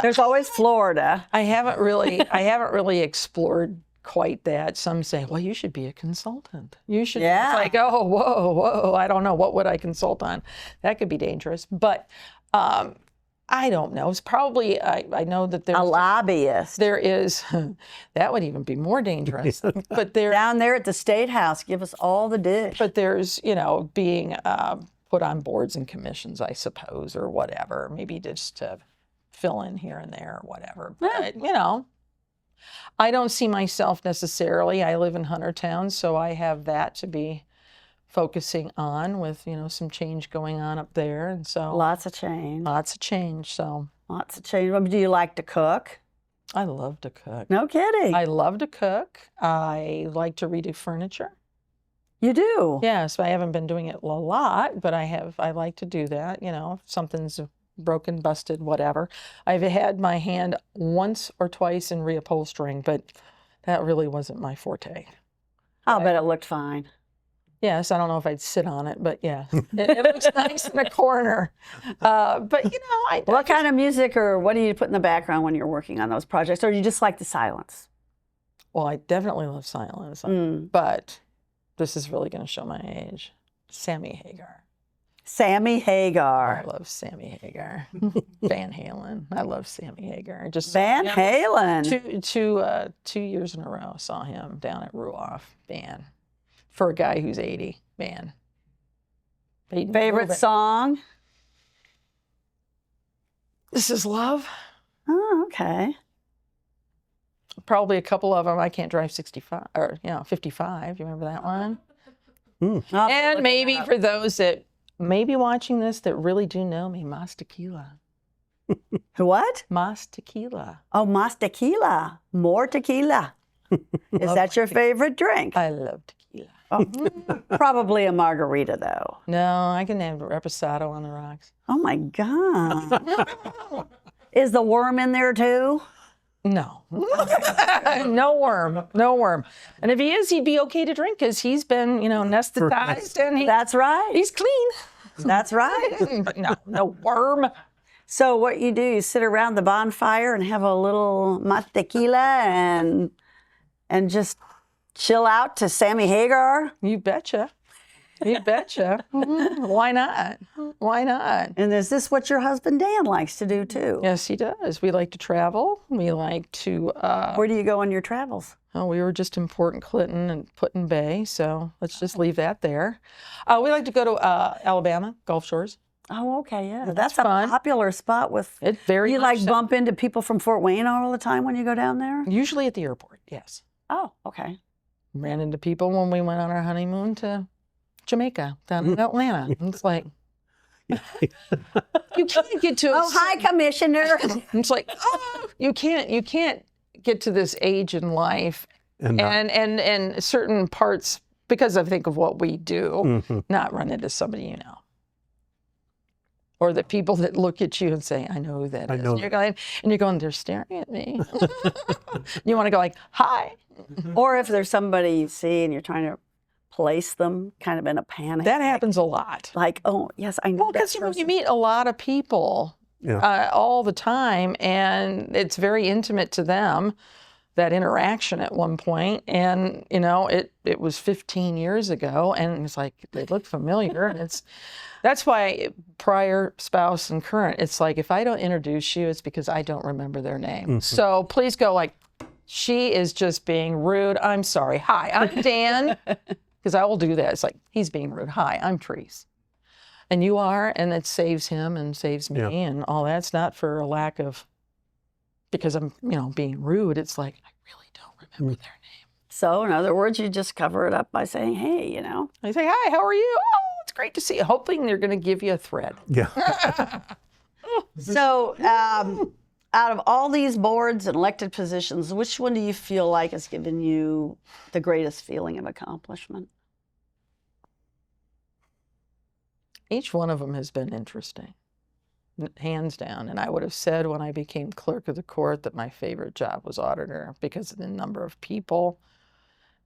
There's always Florida. I haven't really explored quite that. Some say, well, you should be a consultant. You should. Yeah. It's like, oh, whoa. I don't know. What would I consult on? That could be dangerous. But I don't know. It's probably, I know that there's a lobbyist. There is, that would even be more dangerous. But down there at the State House, give us all the dish. But there's, being put on boards and commissions, I suppose, or whatever, maybe just to fill in here and there or whatever. But, you know, I don't see myself necessarily. I live in Huntertown, so I have that to be focusing on with, you know, some change going on up there. And so Lots of change. lots of change. So Lots of change. Do you like to cook? I love to cook. No kidding. I love to cook. I like to redo furniture. You do? Yes, I haven't been doing it a lot, but I like to do that. You know, if something's broken, busted, whatever. I've had my hand once or twice in reupholstering, but that really wasn't my forte. I'll bet it looked fine. Yes, I don't know if I'd sit on it, but yeah, it looks nice in the corner. But you know, What kind of music or what do you put in the background when you're working on those projects? Or you just like the silence? well, I definitely love silence, but this is really going to show my age. Sammy Hagar. Sammy I Hagar. love Sammy Hagar. Van Halen. I love Sammy Hagar. Just Van Halen. 2 years in a row saw him down at Ruoff. Van. For a guy who's 80. Van. Favorite song? This is Love. Oh, okay. Probably a couple of them. I Can't Drive 65 or 55. You remember that one? I'll have to look And it maybe up. for those that may be watching this that really do know me, Mas Tequila. What? Mas Tequila. Oh, Mas Tequila. More tequila. Is that your favorite drink? I love tequila. Oh, probably a margarita, though. No, I can have reposado on the rocks. Oh, my God. Is the worm in there, too? No. No worm. No worm. And if he is, he'd be okay to drink because he's been, anesthetized and That's right. he's clean. That's right. But no worm. So what you do, you sit around the bonfire and have a little Mas Tequila and just chill out to Sammy Hagar? You betcha. You betcha. Why not? Why not? And is this what your husband Dan likes to do, too? Yes, he does. We like to travel. We like to, Where do you go on your travels? we were just in Port and Clinton and Put-in Bay, so let's just leave that there. We like to go to Alabama, Gulf Shores. Oh, okay, yeah. That's That's a fun. popular spot with... It's very You much like so. bump into people from Fort Wayne all the time when you go down there? Usually at the airport, yes. Oh, okay. Ran into people when we went on our honeymoon to Jamaica, down in Atlanta. It's like, you can't get to. Oh, hi, Commissioner. It's like, you can't get to this age in life, And not- and certain parts because I think of what we do, not run into somebody you know. Or the people that look at you and say, I know who that I is. know And you're going, they're staring at me. You want to go like, hi. Or if there's somebody you see and you're trying to place them kind of in a panic. That happens a lot. Like, oh, yes, I know Well, that because you person. meet a lot of people Yeah. all the time, and it's very intimate to them, that interaction at one point. And, it was 15 years ago, and it's like, they look familiar. And that's why prior, spouse, and current, it's like, if I don't introduce you, it's because I don't remember their name. So please go like, she is just being rude. I'm sorry. Hi, I'm Dan. Because I will do that. It's like, he's being rude. Hi, I'm Therese. And you are, and it saves him and saves me Yeah. and all that. It's not for a lack of, because I'm, being rude. It's like, I really don't remember their name. So, in other words, you just cover it up by saying, hey, I say, hi, how are you? Oh, it's great to see you. Hoping they're going to give you a thread. Yeah. So, out of all these boards and elected positions, which one do you feel like has given you the greatest feeling of accomplishment? Each one of them has been interesting, hands down. And I would have said when I became clerk of the court that my favorite job was auditor because of the number of people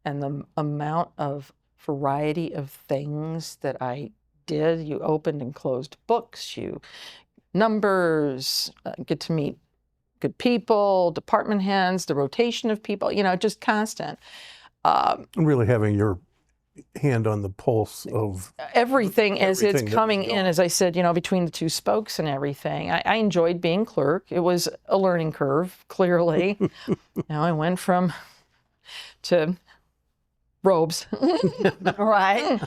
and the amount of variety of things that I did. You opened and closed books, numbers, get to meet good people, department heads, the rotation of people, just constant. Really having your hand on the pulse of Everything as Everything it's that coming was in, going. as I said, between the two spokes and everything. I enjoyed being clerk. It was a learning curve, clearly. I went to robes. Right.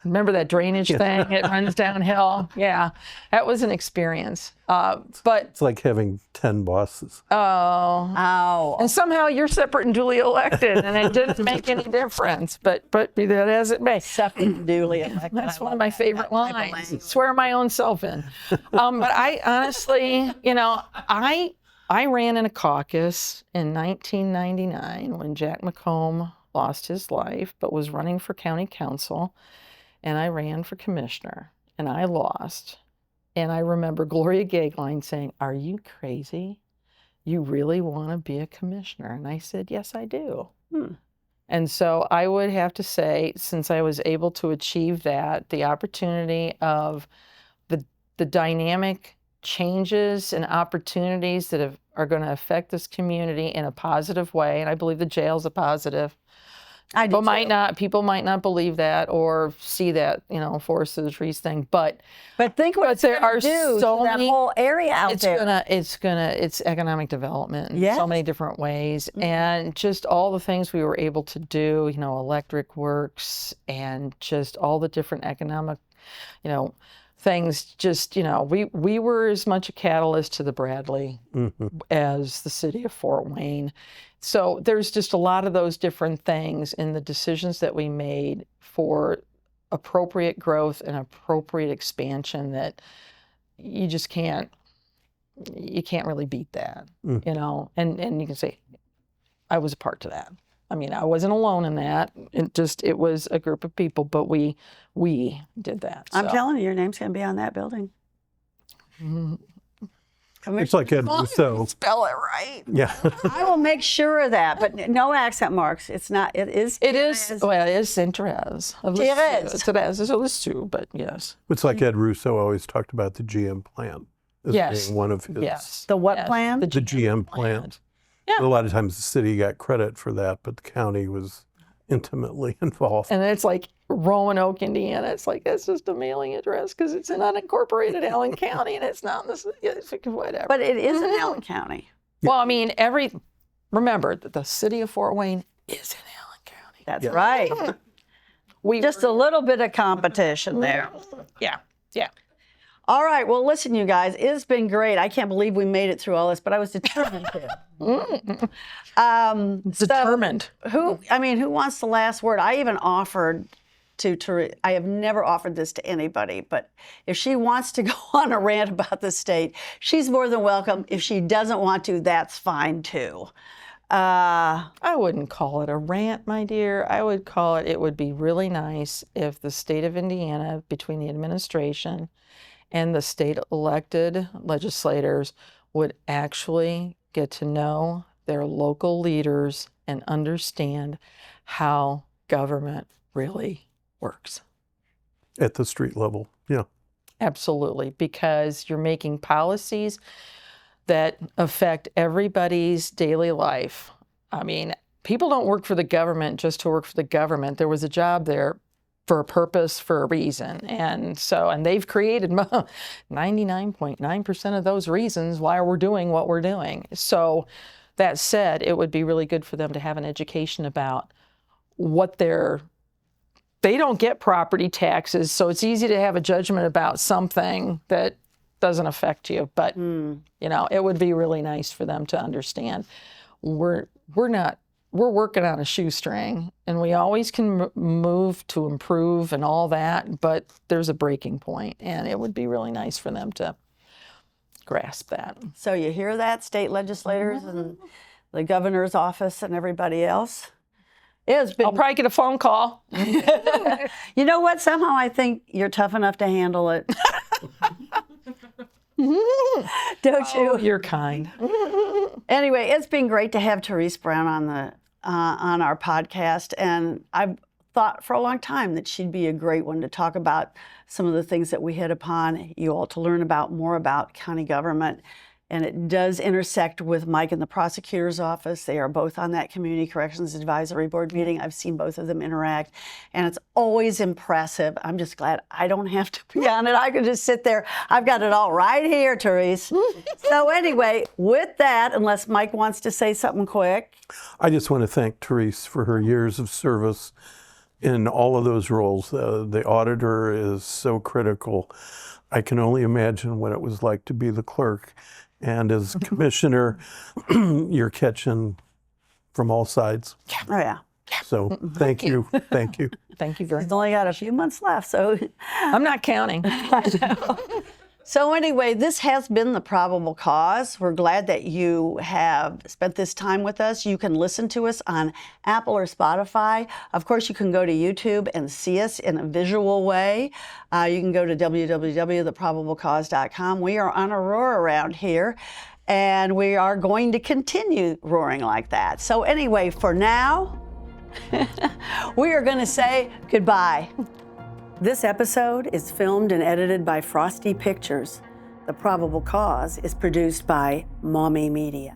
Remember that drainage thing? It runs downhill. Yeah, that was an experience. But It's like having 10 bosses. Oh. and somehow you're separate and duly elected, and it didn't make any difference. But be that as it may, Separate and duly elected. that's I one love of my that favorite type of lines. language. Swear my own self in. But I honestly, I ran in a caucus in 1999 when Jack McComb lost his life, but was running for county council, and I ran for commissioner, and I lost. And I remember Gloria Gagline saying, "Are you crazy? You really want to be a commissioner?" And I said, "Yes, I do." And so I would have to say, since I was able to achieve that, the opportunity of the dynamic changes and opportunities that are going to affect this community in a positive way, and I believe the jail's a positive. I do People might not believe that or see that, forest to the trees thing, but think what there there are are do so to that many- whole area out there. it's economic development in Yes. so many different ways, and just all the things we were able to do, electric works and just all the different economic, things. Just we were as much a catalyst to the Bradley as the city of Fort Wayne. So there's just a lot of those different things in the decisions that we made for appropriate growth and appropriate expansion that you just can't really beat that, and you can say I was a part to that. I mean, I wasn't alone in that. It was a group of people, but we did that. I'm so. telling you, your name's going to be on that building. It's like Ed Rousseau. Spell it right. Yeah. I will make sure of that, but no accent marks. It's not. It is. It is. Well, it is Saint Therese. Therese. Therese is a Lisieux, but yes. It's like Ed Rousseau always talked about the GM plant as Yes. being one of his. Yes. The what Yes. plan? The GM plant. Yeah. A lot of times the city got credit for that, but the county was intimately involved. And it's like Roanoke, Indiana. It's like that's just a mailing address because it's in unincorporated Allen County, and it's not in the it's whatever. But it is in Allen County. Well, I mean, remember that the city of Fort Wayne is in Allen County. That's right. We Just a little bit of competition there. yeah. All right. Well, listen, you guys, it's been great. I can't believe we made it through all this, but I was determined to. Determined. Who wants the last word? I even offered to Therese. I have never offered this to anybody, but if she wants to go on a rant about the state, she's more than welcome. If she doesn't want to, that's fine too. I wouldn't call it a rant, my dear. I would call it would be really nice if the state of Indiana, between the administration and the state elected legislators, would actually get to know their local leaders and understand how government really works. At the street level, yeah. Absolutely, because you're making policies that affect everybody's daily life. I mean, people don't work for the government just to work for the government. There was a job there for a purpose, for a reason. And they've created 99.9% of those reasons why we're doing what we're doing. So that said, it would be really good for them to have an education about what they don't get property taxes, so it's easy to have a judgment about something that doesn't affect you. But it would be really nice for them to understand we're working on a shoestring, and we always can move to improve and all that, but there's a breaking point, and it would be really nice for them to grasp that. So you hear that, state legislators and the governor's office and everybody else? It's been. I'll probably get a phone call. You know what? Somehow I think you're tough enough to handle it. Don't you? Oh, you're kind. Anyway, it's been great to have Therese Brown on our podcast, and I've thought for a long time that she'd be a great one to talk about some of the things that we hit upon, you all to learn about more about county government. And it does intersect with Mike in the prosecutor's office. They are both on that Community Corrections Advisory Board meeting. I've seen both of them interact, and it's always impressive. I'm just glad I don't have to be on it. I can just sit there. I've got it all right here, Therese. So anyway, with that, unless Mike wants to say something quick. I just want to thank Therese for her years of service in all of those roles. The auditor is so critical. I can only imagine what it was like to be the clerk. And as commissioner, you're catching from all sides. Oh, yeah. So thank you. Thank you. Thank you very He's much. only got a few months left, so. I'm not counting. So anyway, this has been The Probable Cause. We're glad that you have spent this time with us. You can listen to us on Apple or Spotify. Of course, you can go to YouTube and see us in a visual way. You can go to www.theprobablecause.com. We are on a roar around here, and we are going to continue roaring like that. So anyway, for now, we are going to say goodbye. This episode is filmed and edited by Frosty Pictures. The Probable Cause is produced by Maumee Media.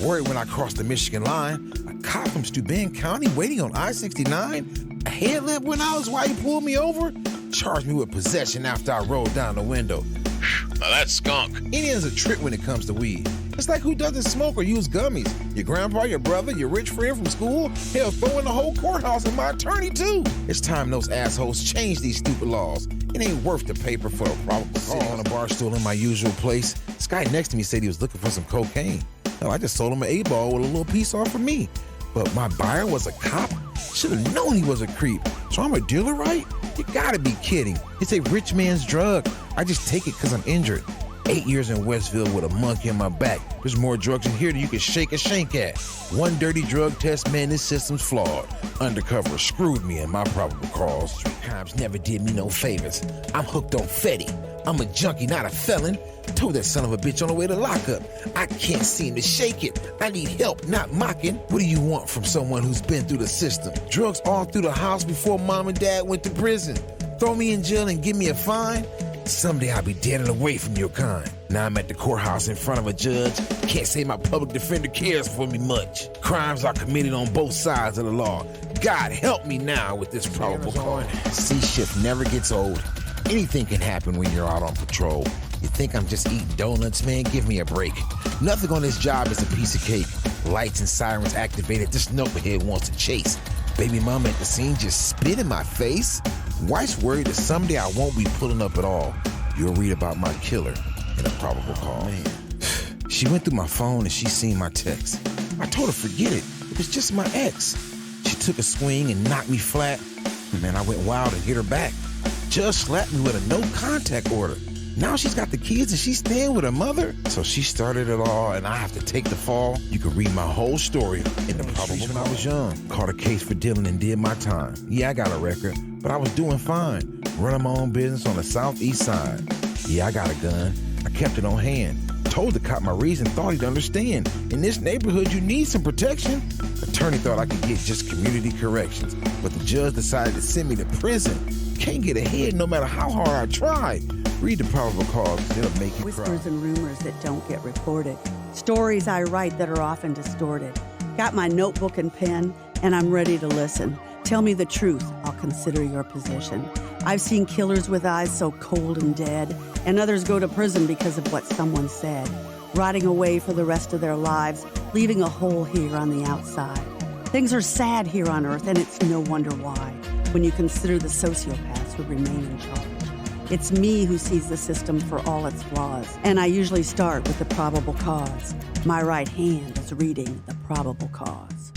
Worried when I crossed the Michigan line, a cop from Steuben County waiting on I-69. A headlamp went out while he pulled me over. Charged me with possession after I rolled down the window. Now that's skunk. Indians a trip when it comes to weed. It's like who doesn't smoke or use gummies? Your grandpa, your brother, your rich friend from school? Hell, throw in the whole courthouse and my attorney too. It's time those assholes change these stupid laws. It ain't worth the paper for a probable cause. Sitting on a bar stool in my usual place, this guy next to me said he was looking for some cocaine. Well, I just sold him an 8-ball with a little piece off for me. But my buyer was a cop? Should have known he was a creep. So I'm a dealer, right? You gotta be kidding. It's a rich man's drug. I just take it because I'm injured. 8 years in Westville with a monkey on my back. There's more drugs in here than you can shake a shank at. One dirty drug test, man, this system's flawed. Undercover screwed me in my probable cause. Street crimes never did me no favors. I'm hooked on Fetty. I'm a junkie, not a felon. Told that son of a bitch on the way to lockup. I can't seem to shake it. I need help, not mocking. What do you want from someone who's been through the system? Drugs all through the house before mom and dad went to prison. Throw me in jail and give me a fine? Someday I'll be dead and away from your kind. Now I'm at the courthouse in front of a judge. Can't say my public defender cares for me much. Crimes are committed on both sides of the law. God help me now with this probable cause. C-shift never gets old. Anything can happen when you're out on patrol. You think I'm just eating donuts, man? Give me a break. Nothing on this job is a piece of cake. Lights and sirens activated. This knucklehead wants to chase. Baby mama at the scene just spit in my face. Wife's worried that someday I won't be pulling up at all. You'll read about my killer in a probable cause. She went through my phone and she seen my text. I told her forget it. It was just my ex. She took a swing and knocked me flat. Man, I went wild and hit her back. Judge slapped me with a no contact order. Now she's got the kids and she's staying with her mother. So she started it all and I have to take the fall. You can read my whole story in the probable cause. When I was young, caught a case for dealing and did my time. Yeah, I got a record, but I was doing fine. Running my own business on the southeast side. Yeah, I got a gun. I kept it on hand. Told the cop my reason, thought he'd understand. In this neighborhood, you need some protection. Attorney thought I could get just community corrections, but the judge decided to send me to prison. Can't get ahead no matter how hard I try. Read the probable cause, it'll make you cry. Whispers and rumors that don't get reported. Stories I write that are often distorted. Got my notebook and pen, and I'm ready to listen. Tell me the truth, I'll consider your position. I've seen killers with eyes so cold and dead, and others go to prison because of what someone said, rotting away for the rest of their lives, leaving a hole here on the outside. Things are sad here on earth, and it's no wonder why, when you consider the sociopaths who remain in charge. It's me who sees the system for all its flaws, and I usually start with the probable cause. My right hand is reading the probable cause.